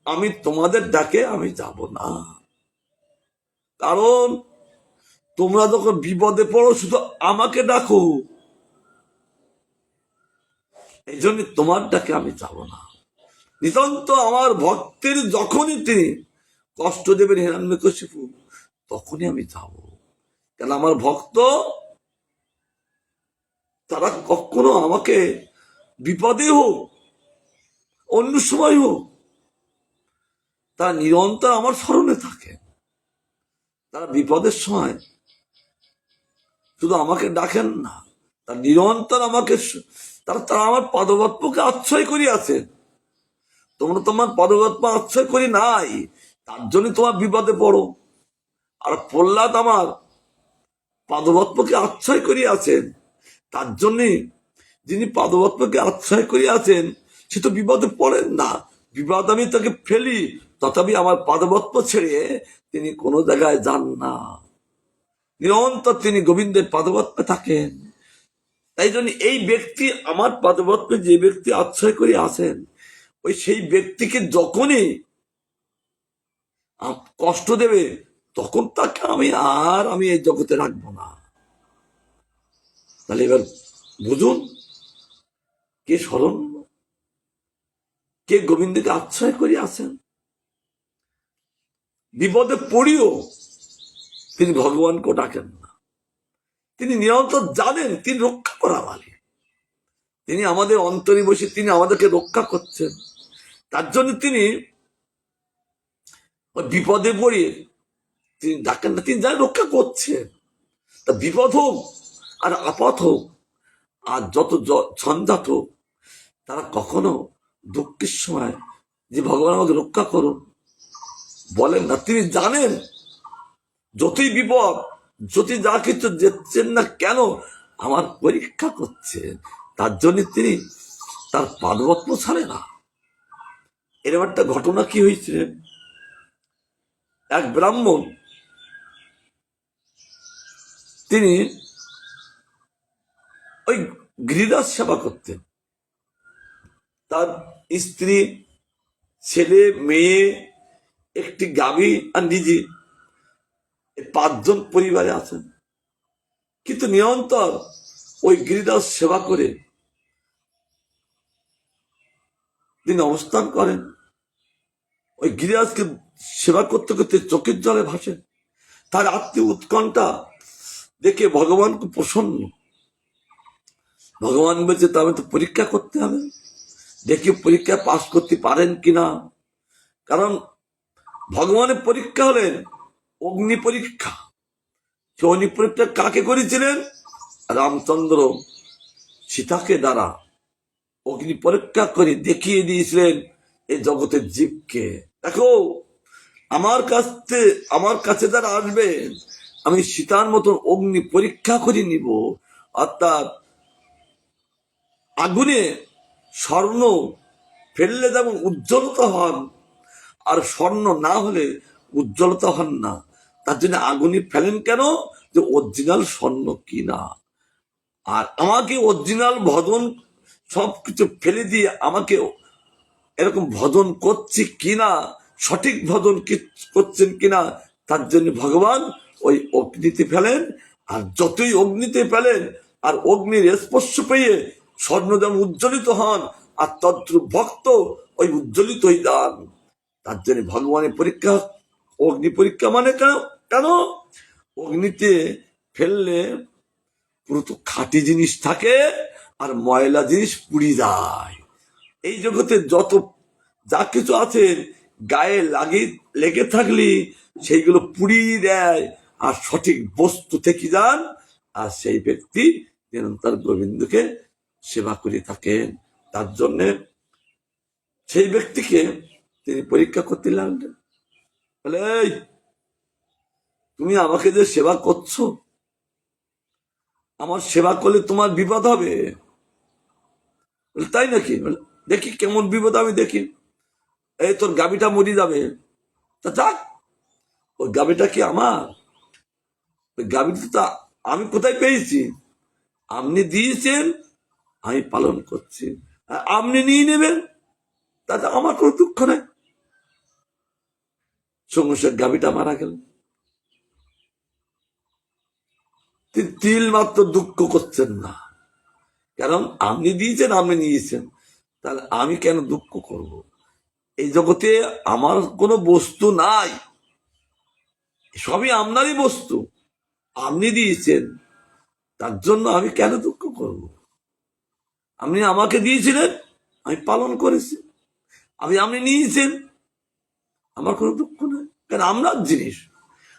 আমি তোমাদের ডাকে আমি যাব না, কারণ তোমরা যখন বিপদে পড়ো শুধু আমাকে ডাকো, এই জন্য তোমার ডাকে আমি যাব না। নিতান্ত আমার ভক্তের যখনই তিনি কষ্ট দেবেন হিরণ্যকশিপু, তখনই আমি যাব। কেন আমার ভক্ত তারা কখনো আমাকে বিপদে হোক অন্য সময় হোক তারা নিরন্তর আমার স্মরণে থাকে। তারা বিপদের সময় শুধু আমাকে ডাকেন না, তারা নিরন্তর আমাকে, তারা আমার পদপদ্মকে আশ্রয় করিয়াছেন। তোমরা তোমার পদপদ্ম আশ্রয় করি নাই, তার জন্য তোমার বিপদে পড়ো। আর প্রহ্লাদ আমার পদপদ্মকে আশ্রয় করিয়াছেন, তার জন্যে যিনি পদপদ্মকে আশ্রয় করিয়াছেন সে তো বিপদে পড়েন না। বিপদ আমি তাকে ফেলি, তথাপি আমার পদপদ্ম ছেড়ে তিনি কোনো জায়গায় যান না, নিরন্তর তিনি গোবিন্দের পদপদ্মে থাকেন। তাই জন্য এই ব্যক্তি আমার পদপদ্মে যে ব্যক্তি আশ্রয় করে আছেন, ওই সেই ব্যক্তিকে যখনই কষ্ট দেবে, তখন তাকে আমি এই জগতে রাখবো না। তাহলে এবার বুঝুন কে শরণ্য, কে গোবিন্দকে আশ্রয় করে আছেন। বিপদে পড়িও তিনি ভগবানকে ডাকেন না। তিনি নিরন্তর জানেন তিনি রক্ষা করা মালিক, তিনি আমাদের অন্তরে বসে তিনি আমাদেরকে রক্ষা করছেন। তার জন্য তিনি বিপদে পড়ে তিনি ডাকেন না, তিনি জানেন রক্ষা করছেন। তা বিপদ হোক আর আপদ হোক আর যত ঝঞ্ঝাট হোক, তারা কখনো দুঃখের সময় যে ভগবান আমাকে রক্ষা করুন বলেন না। তিনি জানেন যতই বিপদ, যদি যা কিছু যেচ্ছেন না কেন, আমার পরীক্ষা করছেন। তার জন্য তিনি তার পাদপদ্ম ছাড়ে না। এরকম একটা ঘটনা কি হয়েছে, এক ব্রাহ্মণ তিনি ওই গিরিদাস সেবা করতেন। তার স্ত্রী, ছেলে, মেয়ে, একটি গাভী আর নিজে, 5 জন পরিবারে আছেন। কিন্তু নিরন্তর ওই গিরিদাস সেবা করে তিনি অবস্থান করেন। ওই গিরিদাসকে সেবা করতে করতে চোখের জলে ভাসেন। তার আত্মীয় উৎকণ্ঠা দেখে ভগবান খুব প্রসন্ন। ভগবান বলছে তবে তো পরীক্ষা করতে হবে, দেখি পরীক্ষা পাশ করতে পারেন কিনা। কারণ ভগবানের পরীক্ষা হলেন অগ্নি পরীক্ষা। অগ্নি পরীক্ষা কাকে করেছিলেন? রামচন্দ্র সীতাকে দ্বারা অগ্নি পরীক্ষা করে দেখিয়ে দিয়েছিলেন এই জগতের জীবকে, দেখো আমার কাছে যারা আসবেন আমি সীতার মতন অগ্নি পরীক্ষা করে নিব। অর্থাৎ আগুনে স্বর্ণ ফেললে যেমন উজ্জ্বলতা হন, আর স্বর্ণ না হলে উজ্জ্বলতা হন না। তার জন্য আগুনে ফেলেন কেন? যে অরিজিনাল স্বর্ণ কিনা। আর আমাকে অরিজিনাল ভজন সবকিছু ফেলে দিয়ে আমাকে এরকম ভজন করছি কিনা, সঠিক ভজন করছেন কিনা, তার জন্য ভগবান ওই অগ্নিতে ফেলেন। আর যতই অগ্নিতে ফেলেন আর অগ্নির স্পর্শ পেয়ে স্বর্ণ যেমন উজ্জ্বলিত হন, আর তদ্রূপ ভক্ত ওই উজ্জ্বলিত হয়ে যান। তার জন্য ভগবানের পরীক্ষা, অগ্নি পরীক্ষা মানে কেন? অগ্নিতে ফেললে পুরো তো খাঁটি জিনিস থাকে আর ময়লা জিনিস পুড়ি যায়। এই জগতে যত যা কিছু আছে গায়ে লেগে থাকলে সেইগুলো পুড়িয়ে দেয়, আর সঠিক বস্তু থেকে যান। আর সেই ব্যক্তি নিরন্তর গোবিন্দকে সেবা করে থাকেন। তার জন্য সেই ব্যক্তিকে তিনি পরীক্ষা করতে লাগলেন। বলে, তুমি আমাকে যে সেবা করছো, আমার সেবা করলে তোমার বিপদ হবে। তাই নাকি? দেখি কেমন বিপদ আমি দেখি। এই তোর গাভীটা মরে যাবে। তা যাক, ওই গাভীটা কি আমার? ওই গাভীটা আমি কোথায় পেয়েছি? আপনি দিয়েছেন, আমি পালন করছি, আপনি নিয়ে নেবেন, তাতে আমার কোনো দুঃখ নেই। সঙ্গে সঙ্গে গাভীটা মারা গেল। তিনি তিল মাত্র দুঃখ করছেন না, কারণ আপনি দিয়েছেন, আপনি নিয়েছেন, তাহলে আমি কেন দুঃখ করব? এই জগতে আমার কোনো বস্তু নাই, সবই আপনারই বস্তু, আপনি দিয়েছেন, তার জন্য আমি কেন দুঃখ করব? আপনি আমাকে দিয়েছিলেন, আমি পালন করেছি, আপনি নিয়েছেন, আমার কোনো দুঃখ নেই, কারণ আপনার জিনিস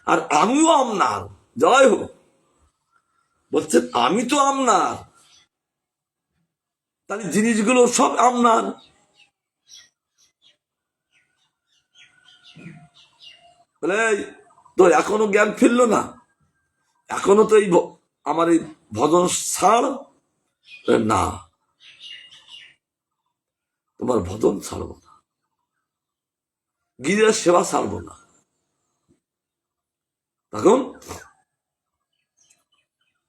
আর আমিও আপনার। জয় হোক। বলছেন আমি তো আপনার, তাহলে জিনিসগুলো সব আপনার। বলে তো এখনো জ্ঞান ফিরল না, এখনো তো এই আমার এই ভজন ছাড় না, তোমার ভজন ছাড়বো না, গিরিরাজ সেবা ছাড়বো না। তখন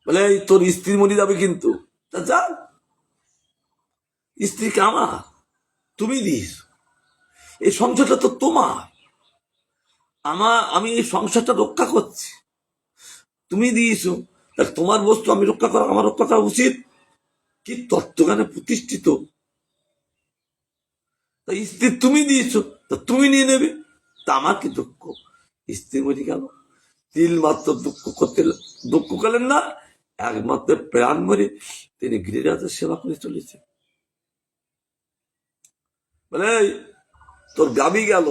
বলে তোর স্ত্রী মরে যাবে কিন্তু। তা যা, স্ত্রীকে আমার তুমি দিস, এই সংসারটা তো তোমার, আমি এই সংসারটা রক্ষা করছি, তুমি দিয়েছো, তাহলে তোমার বস্তু আমি রক্ষা করা, আমার রক্ষা করা উচিত। কি তত্ত্বজ্ঞানে প্রতিষ্ঠিত। তা স্ত্রী তুমি দিয়েছো, তা তুমি নিয়ে নেবে, তা আমার কি দুঃখ? স্ত্রী মরে গেল, তিল মাত্র দুঃখ করলেন না, একমাত্র প্রাণ মরে তিনি গিরিরাজের সেবা করে চলেছে। বলে তোর গাবি গেল,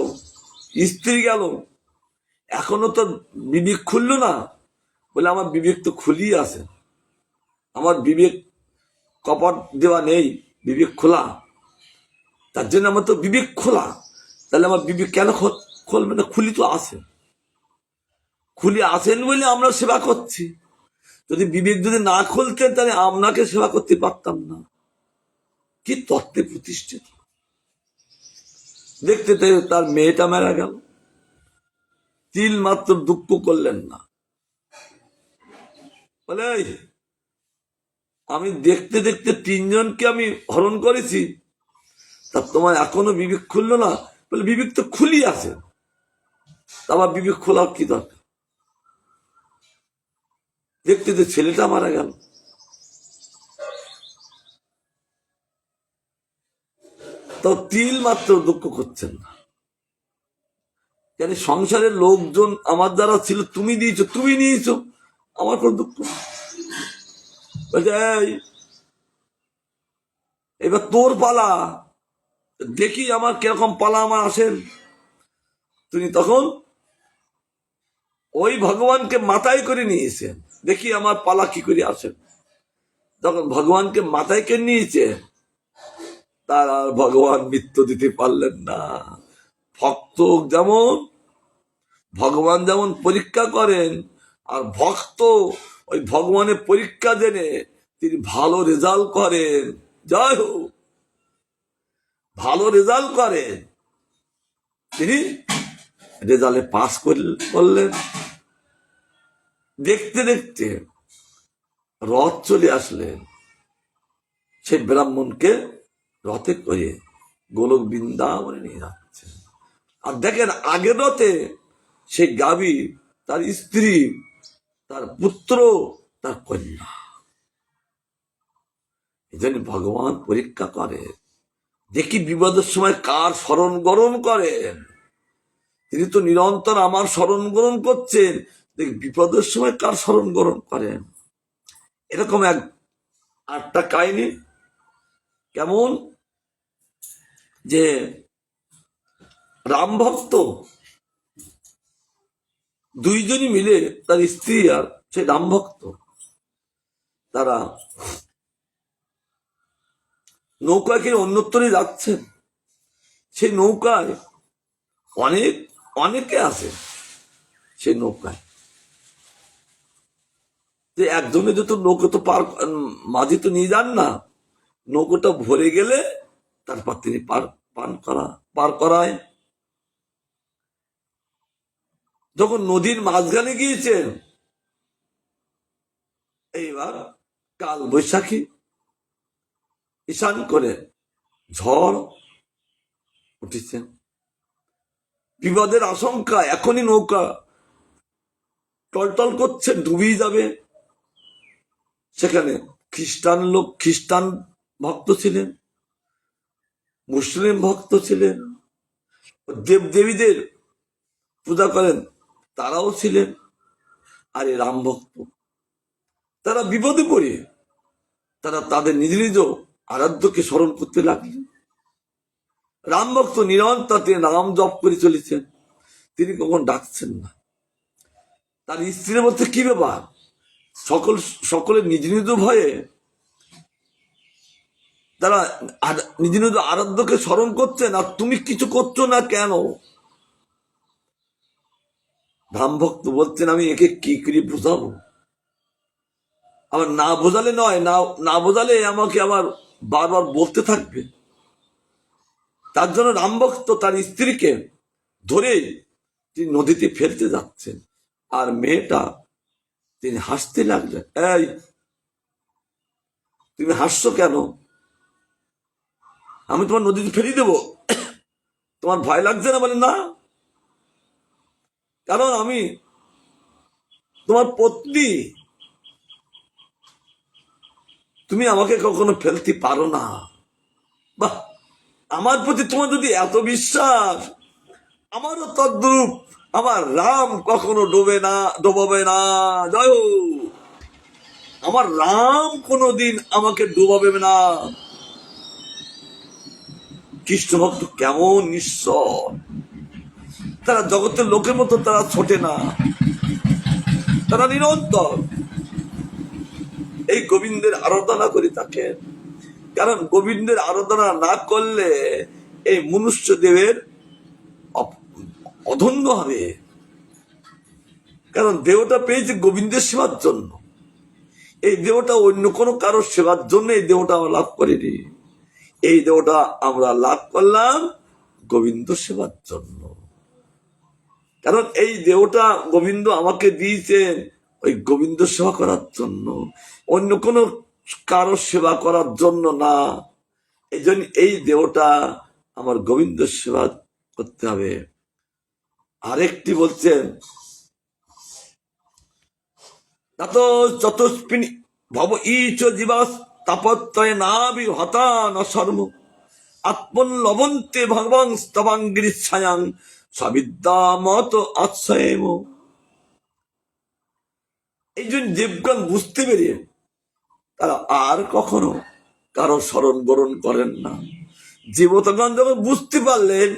স্ত্রী গেল, এখনো তোর বিবেক খুললো না? বলে আমার বিবেক তো খুলি আছে, আমার বিবেক কপাট দেওয়া নেই, বিবেক খোলা। তার জন্য আমার তো বিবেক খোলা, তাহলে আমার বিবেক কেন খুলবে না? খুলি তো আছে, খুলি আছেন বলে আমরা সেবা করছি। যদি বিবেক যদি না খুলতেন তাহলে আপনাকে সেবা করতে পারতাম না। কি তত্ত্বে প্রতিষ্ঠিত। দেখতে তার মেয়েটা মারা গেল, তিল মাত্র দুঃখ করলেন না। বলে আমি দেখতে দেখতে তিনজনকে আমি হরণ করেছি, তা তোমার এখনো বিবেক খুললো না? বলে বিবেক তো খুলি আছে, আবার বিবেক খোলার কি দরকার? দেখতে ছেলেটা মারা গেল, তো তিল মাত্র দুঃখ করছেন না। কেন? সংসারের লোকজন আমার দ্বারা ছিল, তুমি দিয়েছো, তুমি নিয়েছো, আমার কোন দুঃখ? এবার তোর পালা, দেখি আমার কিরকম পালা আমার আসেন। তিনি তখন ওই ভগবানকে মাথায় করে নিয়েছেন, দেখি আমার পালা কি করে আসেন। তখন ভগবানকে মাথায় কে নিয়েছে, তার আর ভগবান মৃত্যু দিতে পারলেন না। ভক্ত যেমন, ভগবান যেমন পরীক্ষা করেন, আর ভক্ত ওই ভগবানের পরীক্ষা জেনে তিনি ভালো রেজাল্ট করেন। জয় হোক, ভালো রেজাল্ট করেন, তিনি রেজাল্টে পাস করলেন। দেখতে দেখতে রথ চলে আসলেন, সেই ব্রাহ্মণকে রথে করে গোলক বৃন্দাবনে নিয়ে যাচ্ছে। আর দেখেন আগের রথে সেই গাবি, তার স্ত্রী, তার পুত্র, তার কন্যা। এই জন্য ভগবান পরীক্ষা করে, দেখি বিপদের সময় কার স্মরণ গ্রহণ করেন। তিনি তো নিরন্তর আমার স্মরণ গ্রহণ করছেন, দেখি বিপদের সময় কার স্মরণ গ্রহণ করেন। এরকম আটটা কাহিনী। কেমন যে রাম ভক্ত দুইজনই মিলে, তার স্ত্রী আর সেই রাম ভক্ত, তারা নৌকাকে অন্যত্তরে যাচ্ছেন। সেই নৌকায় অনেকে আছে, সেই নৌকায় যে একজনে যত নৌকা তো মাঝি তো নিয়ে যান না, নৌকোটা ভরে গেলে তারপর তিনি পার করায়। যখন নদীর মাঝখানে গিয়েছেন, এইবার কাল বৈশাখী ঈশান করে ঝড় উঠেছে, বিপদের আশঙ্কা, এখনই নৌকা টলটল করছে, ডুবিয়ে যাবে। সেখানে খ্রিস্টান ভক্ত ছিলেন, মুসলিম ভক্ত ছিলেন, দেবদেবীদের পূজা করেন তারাও ছিলেন, আর এই রাম ভক্ত। তারা বিপদে পড়ে তারা তাদের নিজ নিজ আরাধ্যকে স্মরণ করতে লাগলেন। রাম ভক্ত নিরন্তর তিনি নাম জপ করে চলেছেন, তিনি কখন ডাকছেন না। তার স্ত্রীর মধ্যে কি ব্যাপার? সকলে নিজ নিজ ভয়ে তারা নিজ নিজ আরাধ্যকে স্মরণ করছেন, আর তুমি কিছু করছো না কেন? রাম ভক্ত বলছেন, আমি একে কি করে বোঝাবো? আবার না বোঝালে নয়, না বোঝালে আমাকে আবার বারবার বলতে থাকবে। তার জন্য রাম ভক্ত তার স্ত্রীকে ধরে তিনি নদীতে ফেলতে যাচ্ছেন, আর মেয়েটা তিনি হাসতে লাগলেন। এই তুমি হাসছো কেন? আমি তোমার নদীতে ফেলে দেবো, তোমার ভয় লাগছে না? বলে না, কারণ আমি তোমার পত্নী, তুমি আমাকে কখনো ফেলতে পারো না। বাহ, আমার প্রতি তোমার যদি এত বিশ্বাস, আমারও তদ্রূপ। আমার রাম কখনো ডোবাবে না। জয় হোক। আমার রাম কোনোদিন আমাকে ডোবাবে না। কৃষ্ণ ভক্ত কেমন ঈশ্বর, তারা জগতের লোকের মতো তারা ছোটে না, তারা নিরন্তর এই গোবিন্দের আরাধনা করে থাকেন। কারণ গোবিন্দের আরাধনা না করলে এই মনুষ্য দেবের অধন্য হবে। কারণ দেহটা পেয়েছে গোবিন্দের সেবার জন্য, এই দেহটা অন্য কোনো কারো সেবার জন্য এই দেহটা আমরা লাভ করিনি। এই দেহটা আমরা লাভ করলাম গোবিন্দ সেবার জন্য। কারণ এই দেহটা গোবিন্দ আমাকে দিয়েছেন ওই গোবিন্দ সেবা করার জন্য, অন্য কোনো কারো সেবা করার জন্য না। এই জন্য এই দেহটা আমার গোবিন্দ সেবা করতে হবে। আরেকটি বলছেন, চতুষ্পিনী ভব ইচ জীবাস তাপত্রয় নাবি হতা ন শর্ম আত্মন লবন্তে ভগবান স্তবাঙ্গির ছায়াং সবিদ্যা মত আশ্রয়েম। এই জন্য দেবগণ বুঝতে পেরে তারা আর কখনো কারো স্মরণ বরণ করেন না। দেবতাগণ যখন বুঝতে পারলেন,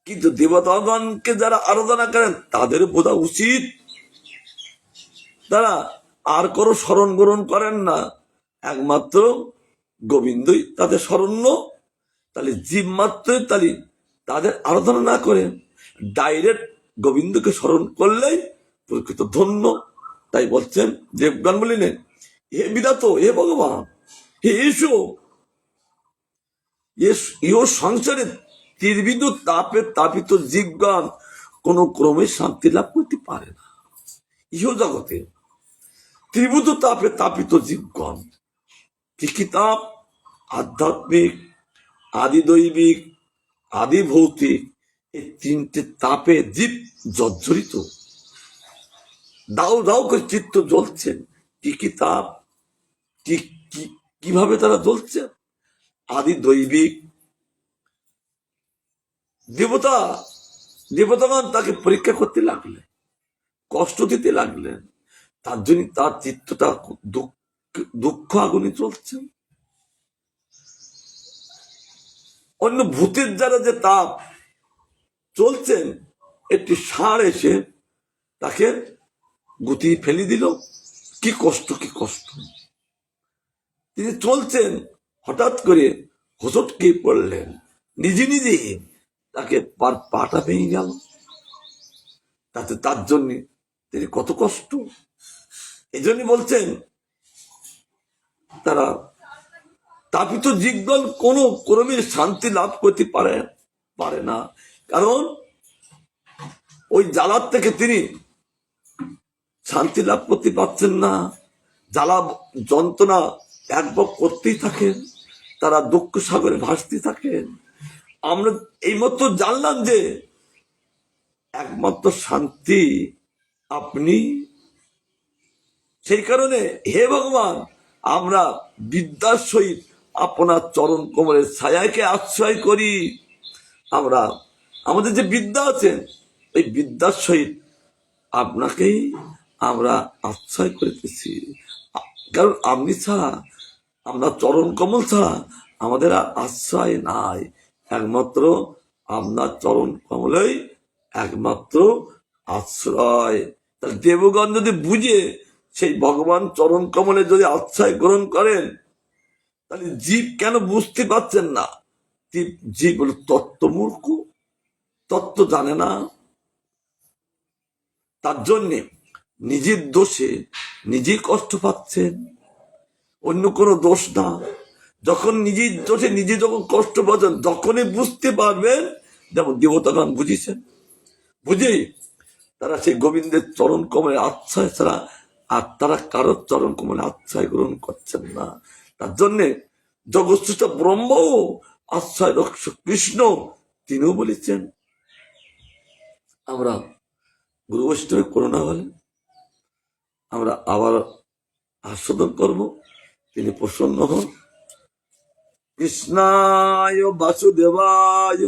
কিন্তু দেবতাগণকে যারা আরাধনা করেন তাদের বোঝা উচিত তারা আর কারো স্মরণ গ্রহণ করেন না, একমাত্র গোবিন্দই তাদের শরণ্য। তাহলে জীব মাত্রই তাহলে তাদের আরাধনা না করে ডাইরেক্ট গোবিন্দকে স্মরণ করলেই প্রকৃত ধন্য। তাই বলছেন দেবগণ বলিলেন, হে বিধাত, হে ভগবান, হে এসো, ইহ সংসারে তীরবিদ তাপে তাপিত জীবগণ কোন ক্রমে শান্তি লাভ করতে পারে না। ইহ জগতে ত্রিভুত তাপে তাপিত জীবগণ, কি কি তাপ? আধ্যাত্মিক, আদি দৈবিক, আদি ভৌতিক, এই তিনটে তাপে জীব জর্জরিত। দাও দাও করে চিত্ত জ্বলছেন। কি কি তাপ, কিভাবে তারা জ্বলছে? আদি দৈবিক, দেবতাগণ তাকে পরীক্ষা করতে লাগলেন, কষ্ট দিতে লাগলেন। তার জন্য তার চিত্তটা দুঃখ আগুনে চলছে। অন্য ভূতের যারা যে তাপ চলছেন, একটি ষাঁড় এসে তাকে গুটিয়ে ফেলে দিল। কি কষ্ট, কি কষ্ট! তিনি চলছেন, হঠাৎ করে হোঁচট খেয়ে পড়লেন, নিজে নিজে তাকে পাটা ভেঙে গেল। তাতে তার জন্য তিনি কত কষ্ট। এই জন্য বলছেন তারা তাপিত জীবগণ কোন ক্রমে শান্তি লাভ করতে পারে না। কারণ ওই জ্বালার থেকে তিনি শান্তি লাভ করতে পারছেন না। জ্বালা যন্ত্রণা একবার করতেই থাকেন, তারা দুঃখ সাগরে ভাসতে থাকেন। আমরা এইমাত্র জানলাম যে একমাত্র শান্তি আপনি। সেই কারণে হে ভগবান, আমরা বিদ্যার সহিত আপনার চরণ কোমলের ছায়াকে আশ্রয় করি। আমরা আমাদের যে বিদ্যা আছেন, এই বিদ্যার সহিত আপনাকেই আমরা আশ্রয় করিতেছি। কারণ আপনি ছাড়া, আমরা চরণ কমল ছাড়া আমাদের আর আশ্রয় নাই। একমাত্র আপনার চরণ কমলই একমাত্র আশ্রয়। তাহলে দেবগণ যদি বুঝে সেই ভগবান চরণ কমলে যদি আশ্রয় গ্রহণ করেন, তাহলে জীব কেন বুঝতে পারছেন না? জীব হল তত্ত্বমূর্খ, তত্ত্ব জানে না। তার জন্যে নিজের দোষে নিজেই কষ্ট পাচ্ছেন, অন্য কোনো দোষ না। যখন নিজের দোষে নিজে যখন কষ্ট পাচ্ছেন, তখনই বুঝতে পারবেন, যেমন দেবতাগণ বুঝিয়েছেন। বুঝেই তারা সেই গোবিন্দের চরণ কমলে আশ্রয় ছাড়া আর তারা কারোর চরণ কমলে আশ্রয় গ্রহণ করছেন না। তার জন্যে জগৎসৃষ্ট ব্রহ্ম আশ্রয় রক্ষ কৃষ্ণ, তিনিও বলেছেন আমরা গুরু বৈষ্ণবের করুণা হলে আমরা আবার আস্বাদন করব, তিনি প্রসন্ন হন। কৃষ্ণায় বাসুদেবায়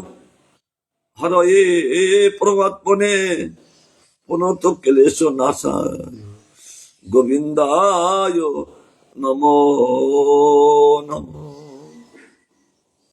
হরয়ে পরমাত্মনে পুনত ক্লেশ নাশায় গোবিন্দায় নমো নমঃ।